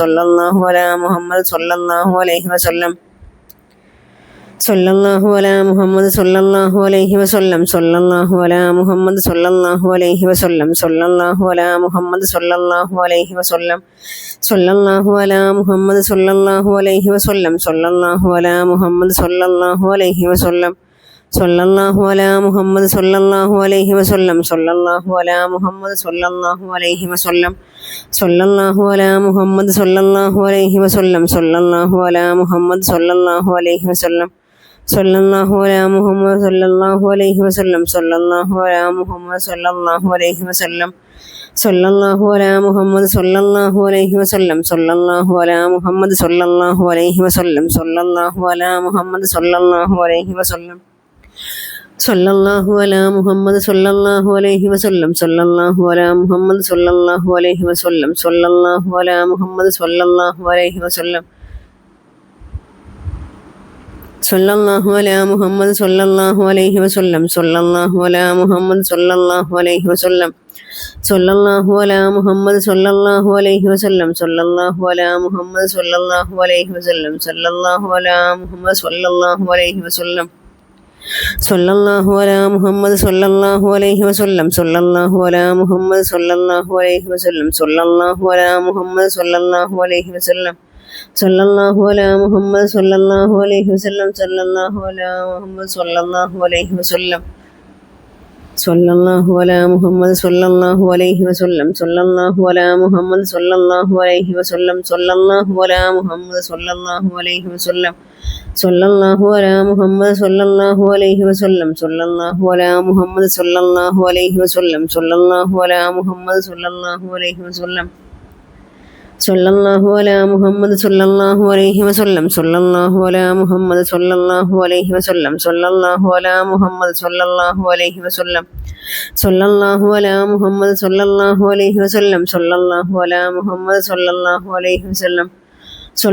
മുഹമ്മദ് സല്ലല്ലാഹു അലൈഹി വസല്ലം സല്ലല്ലാഹു അലാ മുഹമ്മദ് സല്ലല്ലാഹു അലൈഹി വസല്ലം സല്ലല്ലാഹു അലാ മുഹമ്മദ് സല്ലല്ലാഹു അലൈഹി വസല്ലം സല്ലല്ലാഹു അലാ മുഹമ്മദ് സല്ലല്ലാഹു അലൈഹി വസല്ലം സല്ലല്ലാഹു അലാ മുഹമ്മദ് സല്ലല്ലാഹു അലൈഹി വസല്ലം സല്ലല്ലാഹു അലാ മുഹമ്മദ് സല്ലല്ലാഹു അലൈഹി വസല്ലം സല്ലല്ലാഹു അലാ മുഹമ്മദ് സല്ലല്ലാഹു അലൈഹി വസല്ലം സല്ലല്ലാഹു അലാ മുഹമ്മദ് സല്ലല്ലാഹു അലൈഹി വസല്ലം സല്ലല്ലാഹു അലാ മുഹമ്മദ് സല്ലല്ലാഹു അലൈഹി വസല്ലം സല്ലല്ലാഹു അലാ മുഹമ്മദ് സല്ലല്ലാഹു അലൈഹി വസല്ലം സല്ലല്ലാഹു അലാ മുഹമ്മദ് സല്ലല്ലാഹു അലൈഹി വസല്ലം സല്ലല്ലാഹു അലാ മുഹമ്മദ് സല്ലല്ലാഹു അലൈഹി വസല്ലം സല്ലല്ലാഹു അലാ മുഹമ്മദ് സല്ലല്ലാഹു അലൈഹി വസല്ലം സല്ലല്ലാഹു അലാ മുഹമ്മദ് സല്ലല്ലാഹു അലൈഹി വസല്ലം സല്ലല്ലാഹു അലാ മുഹമ്മദ് സല്ലല്ലാഹു അലൈഹി വസല്ലം സല്ലല്ലാഹു അലാ മുഹമ്മദ് സല്ലല്ലാഹു അലൈഹി വസല്ലം സല്ലല്ലാഹു അലാ മുഹമ്മദ് സല്ലല്ലാഹു അലൈഹി വസല്ലം സല്ലല്ലാഹു അലാ മുഹമ്മദ് സല്ലല്ലാഹു അലൈഹി വസല്ലം സല്ലല്ലാഹു അലാ മുഹമ്മദ് സല്ലല്ലാഹു അലൈഹി വസല്ലം സല്ലല്ലാഹു അലാ മുഹമ്മദ് സല്ലല്ലാഹു അലൈഹി വസല്ലം സല്ലല്ലാഹു അലാ മുഹമ്മദ് സല്ലല്ലാഹു അലൈഹി വസല്ലം സല്ലല്ലാഹു അലാ മുഹമ്മദ് സല്ലല്ലാഹു അലൈഹി വസല്ലം സല്ലല്ലാഹു അലാ മുഹമ്മദ് സല്ലല്ലാഹു അലൈഹി വസല്ലം സല്ലല്ലാഹു അലാ മുഹമ്മദ് സല്ലല്ലാഹു അലൈഹി വസല്ലം സല്ലല്ലാഹു അലാ മുഹമ്മദ് സല്ലല്ലാഹു അലൈഹി വസല്ലം സല്ലല്ലാഹു അലാ മുഹമ്മദ് സല്ലല്ലാഹു അലൈഹി വസല്ലം സല്ലല്ലാഹു അലാ മുഹമ്മദ് സല്ലല്ലാഹു അലൈഹി വസല്ലം സല്ലല്ലാഹു അലാ മുഹമ്മദ് സല്ലല്ലാഹു അലൈഹി വസല്ലം സല്ലല്ലാഹു അലാ മുഹമ്മദ് സല്ലല്ലാഹു അലൈഹി വസല്ലം സല്ലല്ലാഹു അലാ മുഹമ്മദ് സല്ലല്ലാഹു അലൈഹി വസല്ലം സല്ലല്ലാഹു അലാ മുഹമ്മദ് സല്ലല്ലാഹു അലൈഹി വസല്ലം സല്ലല്ലാഹു അലാ മുഹമ്മദ് സല്ലല്ലാഹു അലൈഹി വസല്ലം സല്ലല്ലാഹു അലാ മുഹമ്മദ് സല്ലല്ലാഹു അലൈഹി വസല്ലം സല്ലല്ലാഹു അലാ മുഹമ്മദ് സല്ലല്ലാഹു അലൈഹി വസല്ലം സല്ലല്ലാഹു അലാ മുഹമ്മദ് സല്ലല്ലാഹു അലൈഹി വസല്ലം സല്ലല്ലാഹു അലാ മുഹമ്മദ് സല്ലല്ലാഹു അലൈഹി വസല്ലം സല്ലല്ലാഹു അലാ മുഹമ്മദ് സല്ലല്ലാഹു അലൈഹി വസല്ലം സല്ലല്ലാഹു അലാ മുഹമ്മദ് സല്ലല്ലാഹു അലൈഹി വസല്ലം സല്ലല്ലാഹു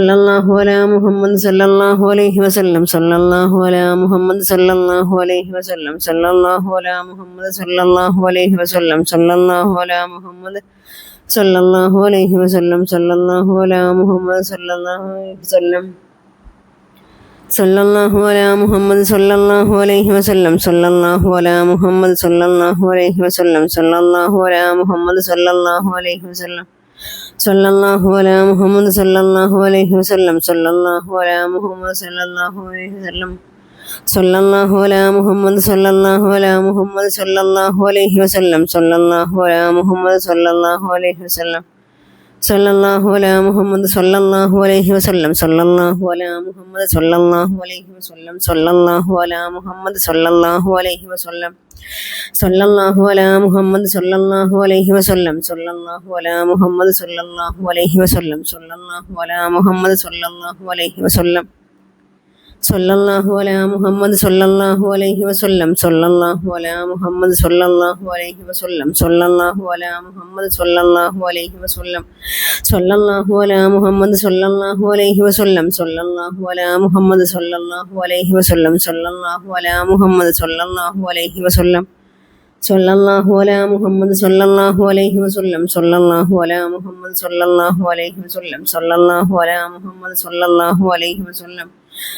അലാ മുഹമ്മദ് സല്ലല്ലാഹു അലൈഹി വസല്ലം സല്ലല്ലാഹു അലാ മുഹമ്മദ് സല്ലല്ലാഹു അലൈഹി വസല്ലം സല്ലല്ലാഹു അലാ മുഹമ്മദ് സല്ലല്ലാഹു അലൈഹി വസല്ലം സല്ലല്ലാഹു അലാ മുഹമ്മദ് സല്ലല്ലാഹു അലൈഹി വസല്ലം സല്ലല്ലാഹു അലാ മുഹമ്മദ് സല്ലല്ലാഹു അലൈഹി വസല്ലം സല്ലല്ലാഹു അലാ മുഹമ്മദ് സല്ലല്ലാഹു അലൈഹി വസല്ലം സല്ലല്ലാഹു അലാ മുഹമ്മദ് സല്ലല്ലാഹു അലൈഹി വസല്ലം സല്ലല്ലാഹു അലാ മുഹമ്മദ് സല്ലല്ലാഹു അലൈഹി വസല്ലം സല്ലല്ലാഹു അലാ മുഹമ്മദ് സല്ലല്ലാഹു അലൈഹി വസല്ലം സല്ലല്ലാഹു അലാ മുഹമ്മദ് സല്ലല്ലാഹു അലാ മുഹമ്മദ് സല്ലല്ലാഹു അലൈഹി വസല്ലം സല്ലല്ലാഹു അലാ മുഹമ്മദ് സല്ലല്ലാഹു അലൈഹി വസല്ലം സല്ലല്ലാഹു അലാ മുഹമ്മദ് സല്ലല്ലാഹു അലൈഹി വസല്ലം സല്ലല്ലാഹു അലാ മുഹമ്മദ് സല്ലല്ലാഹു അലൈഹി വസല്ലം സല്ലല്ലാഹു അലാ മുഹമ്മദ് സല്ലല്ലാഹു അലൈഹി വസല്ലം സല്ലല്ലാഹു അലാ മുഹമ്മദ് സല്ലല്ലാഹു അലൈഹി വസല്ലം സല്ലല്ലാഹു അലാ മുഹമ്മദ് സല്ലല്ലാഹു അലൈഹി വസല്ലം സല്ലല്ലാഹു അലാ മുഹമ്മദ് സല്ലല്ലാഹു അലൈഹി വസല്ലം സല്ലല്ലാഹു അലാ മുഹമ്മദ് സല്ലല്ലാഹു അലൈഹി വസല്ലം സല്ലല്ലാഹു അലാ മുഹമ്മദ് സല്ലല്ലാഹു അലൈഹി വസല്ലം സല്ലല്ലാഹു അലാ മുഹമ്മദ് സല്ലല്ലാഹു അലൈഹി വസല്ലം സല്ലല്ലാഹു അലാ മുഹമ്മദ് സല്ലല്ലാഹു അലൈഹി വസല്ലം സല്ലല്ലാഹു അലാ മുഹമ്മദ് സല്ലല്ലാഹു അലൈഹി വസല്ലം സല്ലല്ലാഹു അലാ മുഹമ്മദ് സല്ലല്ലാഹു അലൈഹി വസല്ലം സല്ലല്ലാഹു അലാ മുഹമ്മദ് സല്ലല്ലാഹു അലൈഹി വസല്ലം സല്ലല്ലാഹു അലാ മുഹമ്മദ് സല്ലല്ലാഹു അലൈഹി വസല്ലം സല്ലല്ലാഹു അലാ മുഹമ്മദ് സല്ലല്ലാഹു അലൈഹി വസല്ലം സല്ലല്ലാഹു അലാ മുഹമ്മദ് സല്ലല്ലാഹു അലൈഹി വസല്ലം സല്ലല്ലാഹു അലാ മുഹമ്മദ് സല്ലല്ലാഹു അലൈഹി വസല്ലം സല്ലല്ലാഹു അലാ മുഹമ്മദ് സല്ലല്ലാഹു അലൈഹി വസല്ലം സല്ലല്ലാഹു അലാ മുഹമ്മദ് സല്ലല്ലാഹു അലൈഹി വസല്ലം സല്ലല്ലാഹു അലാ മുഹമ്മദ് സല്ലല്ലാഹു അലൈഹി വസല്ലം സല്ലല്ലാഹു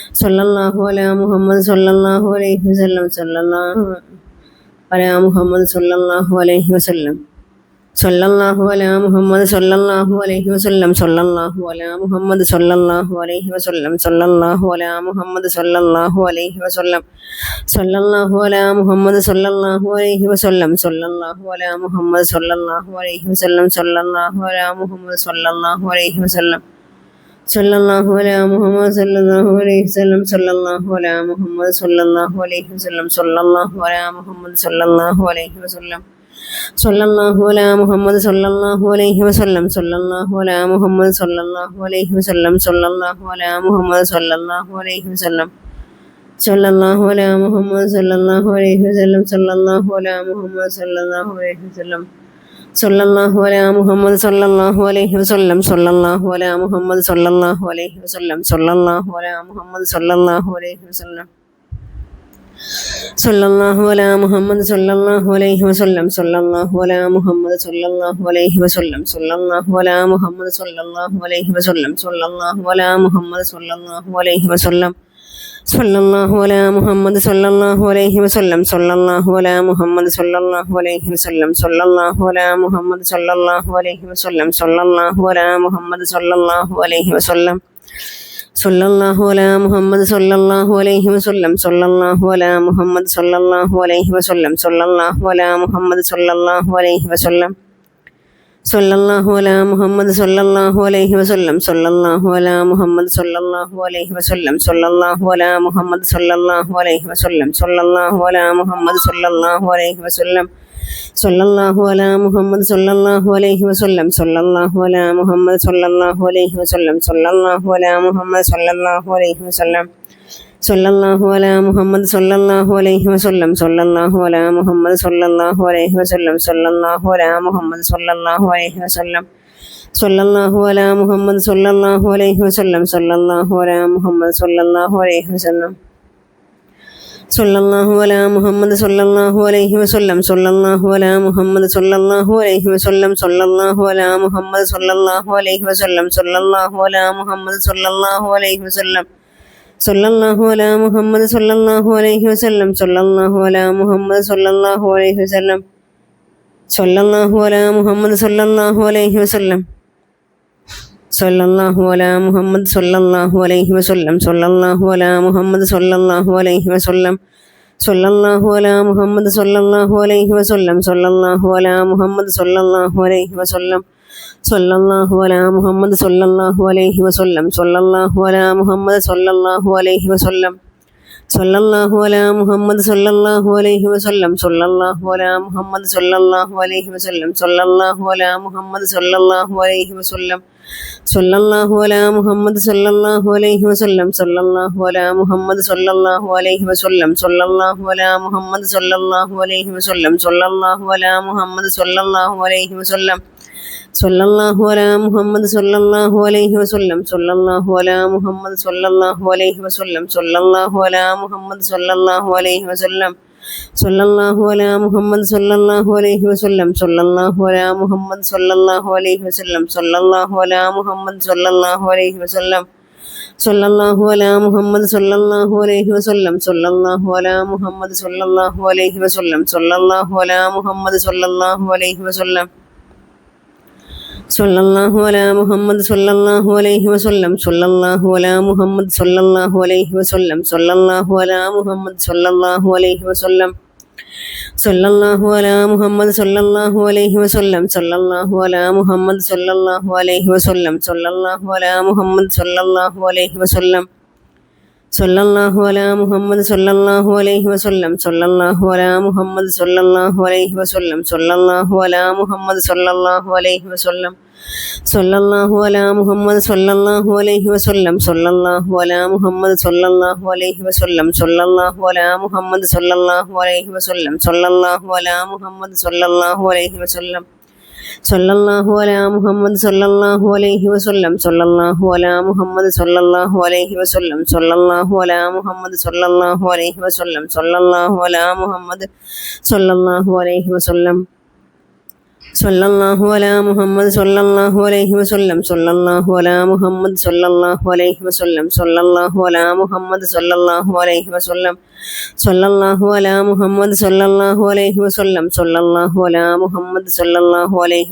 അലാ മുഹമ്മദ് സല്ലല്ലാഹു അലൈഹി വസല്ലം സല്ലല്ലാഹു അലാ മുഹമ്മദ് സല്ലല്ലാഹു അലൈഹി വസല്ലം സല്ലല്ലാഹു അലാ മുഹമ്മദ് സല്ലല്ലാഹു അലൈഹി വസല്ലം സല്ലല്ലാഹു അലാ മുഹമ്മദ് സല്ലല്ലാഹു അലൈഹി വസല്ലം സല്ലല്ലാഹു അലാ മുഹമ്മദ് സല്ലല്ലാഹു അലൈഹി വസല്ലം സല്ലല്ലാഹു അലാ മുഹമ്മദ് സല്ലല്ലാഹു അലൈഹി വസല്ലം സല്ലല്ലാഹു അലാ മുഹമ്മദ് സല്ലല്ലാഹു അലൈഹി വസല്ലം സല്ലല്ലാഹു അലാ മുഹമ്മദ് സല്ലല്ലാഹു അലൈഹി വസല്ലം സല്ലല്ലാഹു അലാ മുഹമ്മദ് സല്ലല്ലാഹു അലൈഹി വസല്ലം സല്ലല്ലാഹു അലാ മുഹമ്മദ് സല്ലല്ലാഹു അലൈഹി വസല്ലം സല്ലല്ലാഹു അലാ മുഹമ്മദ് സല്ലല്ലാഹു അലൈഹി വസല്ലം സല്ലല്ലാഹു അലാ മുഹമ്മദ് സല്ലല്ലാഹു അലൈഹി വസല്ലം സല്ലല്ലാഹു അലാ മുഹമ്മദ് സല്ലല്ലാഹു അലൈഹി വസല്ലം സല്ലല്ലാഹു അലാ മുഹമ്മദ് സല്ലല്ലാഹു അലൈഹി വസല്ലം സല്ലല്ലാഹു അലാ മുഹമ്മദ് സല്ലല്ലാഹു അലൈഹി വസല്ലം സല്ലല്ലാഹു അലാ മുഹമ്മദ് സല്ലല്ലാഹു അലൈഹി വസല്ലം സല്ലല്ലാഹു അലാ മുഹമ്മദ് സല്ലല്ലാഹു അലൈഹി വസല്ലം സല്ലല്ലാഹു അലാ മുഹമ്മദ് സല്ലല്ലാഹു അലൈഹി വസല്ലം സല്ലല്ലാഹു അലാ മുഹമ്മദ് സല്ലല്ലാഹു അലൈഹി വസല്ലം സല്ലല്ലാഹു അലാ മുഹമ്മദ് സല്ലല്ലാഹു അലൈഹി വസല്ലം സല്ലല്ലാഹു അലാ മുഹമ്മദ് സല്ലല്ലാഹു അലൈഹി വസല്ലം സല്ലല്ലാഹു അലാ മുഹമ്മദ് സല്ലല്ലാഹു അലൈഹി വസല്ലം സല്ലല്ലാഹു അലാ മുഹമ്മദ് സല്ലല്ലാഹു അലൈഹി വസല്ലം സല്ലല്ലാഹു അലാ മുഹമ്മദ് സല്ലല്ലാഹു അലൈഹി വസല്ലം സല്ലല്ലാഹു അലാ മുഹമ്മദ് സല്ലല്ലാഹു അലൈഹി വസല്ലം സല്ലല്ലാഹു അലാ മുഹമ്മദ് സല്ലല്ലാഹു അലൈഹി വസല്ലം സല്ലല്ലാഹു അലാ മുഹമ്മദ് സല്ലല്ലാഹു അലൈഹി വസല്ലം സല്ലല്ലാഹു അലാ മുഹമ്മദ് സല്ലല്ലാഹു അലൈഹി വസല്ലം സല്ലല്ലാഹു അലാ മുഹമ്മദ് സല്ലല്ലാഹു അലൈഹി വസല്ലം സല്ലല്ലാഹു അലാ മുഹമ്മദ് സല്ലല്ലാഹു അലൈഹി വസല്ലം സല്ലല്ലാഹു അലാ മുഹമ്മദ് സല്ലല്ലാഹു അലൈഹി വസല്ലം സല്ലല്ലാഹു അലാ മുഹമ്മദ് സല്ലല്ലാഹു അലൈഹി വസല്ലം സല്ലല്ലാഹു അലാ മുഹമ്മദ് സല്ലല്ലാഹു അലൈഹി വസല്ലം സല്ലല്ലാഹു അലാ മുഹമ്മദ് സല്ലല്ലാഹു അലൈഹി വസല്ലം സല്ലല്ലാഹു അലാ മുഹമ്മദ് സല്ലല്ലാഹു അലൈഹി വസല്ലം സല്ലല്ലാഹു അലാ മുഹമ്മദ് സല്ലല്ലാഹു അലൈഹി വസല്ലം സല്ലല്ലാഹു അലാ മുഹമ്മദ് സല്ലല്ലാഹു അലൈഹി വസല്ലം സല്ലല്ലാഹു അലാ മുഹമ്മദ് സല്ലല്ലാഹു അലൈഹി വസല്ലം സല്ലല്ലാഹു അലാ മുഹമ്മദ് സല്ലല്ലാഹു അലൈഹി വസല്ലം സല്ലല്ലാഹു അലാ മുഹമ്മദ് സല്ലല്ലാഹു അലൈഹി വസല്ലം സല്ലല്ലാഹു അലാ മുഹമ്മദ് സല്ലല്ലാഹു അലൈഹി വസല്ലം സല്ലല്ലാഹു അലാ മുഹമ്മദ് സല്ലല്ലാഹു അലൈഹി വസല്ലം സല്ലല്ലാഹു അലാ മുഹമ്മദ് സല്ലല്ലാഹു അലൈഹി വസല്ലം സല്ലല്ലാഹു അലാ മുഹമ്മദ് സല്ലല്ലാഹു അലൈഹി വസല്ലം സല്ലല്ലാഹു അലാ മുഹമ്മദ് സല്ലല്ലാഹു അലൈഹി വസല്ലം സല്ലല്ലാഹു അലാ മുഹമ്മദ് സല്ലല്ലാഹു അലൈഹി വസല്ലം സല്ലല്ലാഹു അലാ മുഹമ്മദ് സല്ലല്ലാഹു അലൈഹി വസല്ലം സല്ലല്ലാഹു അലാ മുഹമ്മദ് സല്ലല്ലാഹു അലൈഹി വസല്ലം സല്ലല്ലാഹു അലാ മുഹമ്മദ് സല്ലല്ലാഹു അലൈഹി വസല്ലം സല്ലല്ലാഹു അലാ മുഹമ്മദ് സല്ലല്ലാഹു അലൈഹി വസല്ലം സല്ലല്ലാഹു അലാ മുഹമ്മദ് സല്ലല്ലാഹു അലൈഹി വസല്ലം സല്ലല്ലാഹു അലാ മുഹമ്മദ് സല്ലല്ലാഹു അലൈഹി വസല്ലം സല്ലല്ലാഹു അലാ മുഹമ്മദ് സല്ലല്ലാഹു അലൈഹി വസല്ലം സല്ലല്ലാഹു അലാ മുഹമ്മദ് സല്ലല്ലാഹു അലൈഹി വസല്ലം സല്ലല്ലാഹു അലാ മുഹമ്മദ് സല്ലല്ലാഹു അലൈഹി വസല്ലം സല്ലല്ലാഹു അലാ മുഹമ്മദ് സല്ലല്ലാഹു അലൈഹി വസല്ലം സല്ലല്ലാഹു അലാ മുഹമ്മദ് സല്ലല്ലാഹു അലൈഹി വസല്ലം സല്ലല്ലാഹു അലാ മുഹമ്മദ് സല്ലല്ലാഹു അലൈഹി വസല്ലം സല്ലല്ലാഹു അലാ മുഹമ്മദ് സല്ലല്ലാഹു അലൈഹി വസല്ലം സല്ലല്ലാഹു അലാ മുഹമ്മദ് സല്ലല്ലാഹു അലൈഹി വസല്ലം സല്ലല്ലാഹു അലാ മുഹമ്മദ് സല്ലല്ലാഹു അലൈഹി വസല്ലം സല്ലല്ലാഹു അലാ മുഹമ്മദ് സല്ലല്ലാഹു അലൈഹി വസല്ലം സല്ലല്ലാഹു അലാ മുഹമ്മദ് സല്ലല്ലാഹു അലൈഹി വസല്ലം സല്ലല്ലാഹു അലാ മുഹമ്മദ് സല്ലല്ലാഹു അലൈഹി വസല്ലം സല്ലല്ലാഹു അലാ മുഹമ്മദ് സല്ലല്ലാഹു അലൈഹി വസല്ലം സല്ലല്ലാഹു അലാ മുഹമ്മദ് സല്ലല്ലാഹു അലൈഹി വസല്ലം സല്ലല്ലാഹു അലാ മുഹമ്മദ് സല്ലല്ലാഹു അലൈഹി വസല്ലം സല്ലല്ലാഹു അലാ മുഹമ്മദ് സല്ലല്ലാഹു അലൈഹി വസല്ലം സല്ലല്ലാഹു അലാ മുഹമ്മദ് സല്ലല്ലാഹു അലൈഹി വസല്ലം സല്ലല്ലാഹു അലാ മുഹമ്മദ് സല്ലല്ലാഹു അലൈഹി വസല്ലം സല്ലല്ലാഹു അലാ മുഹമ്മദ് സല്ലല്ലാഹു അലൈഹി വസല്ലം സല്ലല്ലാഹു അലാ മുഹമ്മദ് സല്ലല്ലാഹു അലൈഹി വസല്ലം സല്ലല്ലാഹു അലാ മുഹമ്മദ് സല്ലല്ലാഹു അലൈഹി വസല്ലം സല്ലല്ലാഹു അലാ മുഹമ്മദ് സല്ലല്ലാഹു അലൈഹി വസല്ലം സല്ലല്ലാഹു അലാ മുഹമ്മദ് സല്ലല്ലാഹു അലൈഹി വസല്ലം സല്ലല്ലാഹു അലാ മുഹമ്മദ് സല്ലല്ലാഹു അലൈഹി വസല്ലം സല്ലല്ലാഹു അലാ മുഹമ്മദ് സല്ലല്ലാഹു അലൈഹി വസല്ലം സല്ലല്ലാഹു അലാ മുഹമ്മദ് സല്ലല്ലാഹു അലൈഹി വസല്ലം സല്ലല്ലാഹു അലാ മുഹമ്മദ് സല്ലല്ലാഹു അലൈഹി വസല്ലം സല്ലല്ലാഹു അലാ മുഹമ്മദ് സല്ലല്ലാഹു അലൈഹി വസല്ലം സല്ലല്ലാഹു അലാ മുഹമ്മദ് സല്ലല്ലാഹു അലൈഹി വസല്ലം സല്ലല്ലാഹു അലാ മുഹമ്മദ് സല്ലല്ലാഹു അലൈഹി വസല്ലം സല്ലല്ലാഹു അലാ മുഹമ്മദ് സല്ലല്ലാഹു അലൈഹി വസല്ലം സല്ലല്ലാഹു അലാ മുഹമ്മദ് സല്ലല്ലാഹു അലൈഹി വസല്ലം സല്ലല്ലാഹു അലാ മുഹമ്മദ് സല്ലല്ലാഹു അലൈഹി വസല്ലം സല്ലല്ലാഹു അലാ മുഹമ്മദ് സല്ലല്ലാഹു അലൈഹി വസല്ലം സല്ലല്ലാഹു അലാ മുഹമ്മദ് സല്ലല്ലാഹു അലൈഹി വസല്ലം സല്ലല്ലാഹു അലാ മുഹമ്മദ് സല്ലല്ലാഹു അലൈഹി വസല്ലം സല്ലല്ലാഹു അലാ മുഹമ്മദ് സല്ലല്ലാഹു അലൈഹി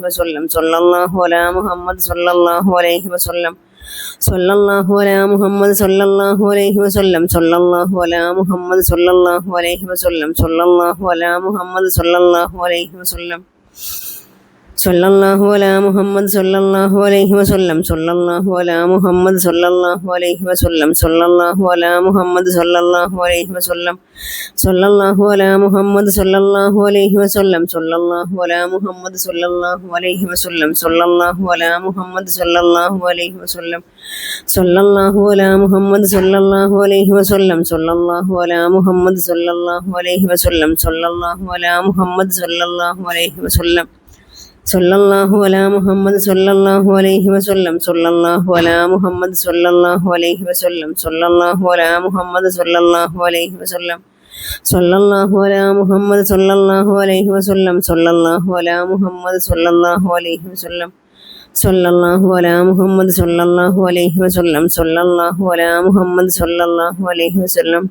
വസല്ലം സല്ലല്ലാഹു അലാ മുഹമ്മദ് സല്ലല്ലാഹു അലൈഹി വസല്ലം സല്ലല്ലാഹു അലാ മുഹമ്മദ് സല്ലല്ലാഹു അലൈഹി വസല്ലം സല്ലല്ലാഹു അലാ മുഹമ്മദ് സല്ലല്ലാഹു അലൈഹി വസല്ലം സല്ലല്ലാഹു അലാ മുഹമ്മദ് സല്ലല്ലാഹു അലൈഹി വസല്ലം സല്ലല്ലാഹു അലാ മുഹമ്മദ് സല്ലല്ലാഹു അലൈഹി വസല്ലം സല്ലല്ലാഹു അലാ മുഹമ്മദ് സല്ലല്ലാഹു അലൈഹി വസല്ലം സല്ലല്ലാഹു അലാ മുഹമ്മദ് സല്ലല്ലാഹു അലൈഹി വസല്ലം സല്ലല്ലാഹു അലാ മുഹമ്മദ് സല്ലല്ലാഹു അലൈഹി വസല്ലം സല്ലല്ലാഹു അലാ മുഹമ്മദ് സല്ലല്ലാഹു അലൈഹി വസല്ലം സല്ലല്ലാഹു അലാ മുഹമ്മദ് സല്ലല്ലാഹു അലൈഹി വസല്ലം സല്ലല്ലാഹു അലാ മുഹമ്മദ് സല്ലല്ലാഹു അലൈഹി വസല്ലം സല്ലല്ലാഹു അലാ മുഹമ്മദ് സല്ലല്ലാഹു അലൈഹി വസല്ലം സല്ലല്ലാഹു അലാ മുഹമ്മദ് സല്ലല്ലാഹു അലൈഹി വസല്ലം സല്ലല്ലാഹു അലാ മുഹമ്മദ് സല്ലല്ലാഹു അലൈഹി വസല്ലം സല്ലല്ലാഹു അലാ മുഹമ്മദ് സല്ലല്ലാഹു അലൈഹി വസല്ലം സല്ലല്ലാഹു അലാ മുഹമ്മദ് സല്ലല്ലാഹു അലൈഹി വസല്ലം സല്ലല്ലാഹു അലാ മുഹമ്മദ് സല്ലല്ലാഹു അലൈഹി വസല്ലം സല്ലല്ലാഹു അലാ മുഹമ്മദ് സല്ലല്ലാഹു അലൈഹി വസല്ലം സല്ലല്ലാഹു അലാ മുഹമ്മദ് സല്ലല്ലാഹു അലൈഹി വസല്ലം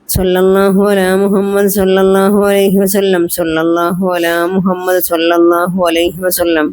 സല്ലല്ലാഹു അലാ മുഹമ്മദ് സല്ലല്ലാഹു അലൈഹി വസല്ലം സല്ലല്ലാഹു അലാ മുഹമ്മദ് സല്ലല്ലാഹു അലൈഹി വസല്ലം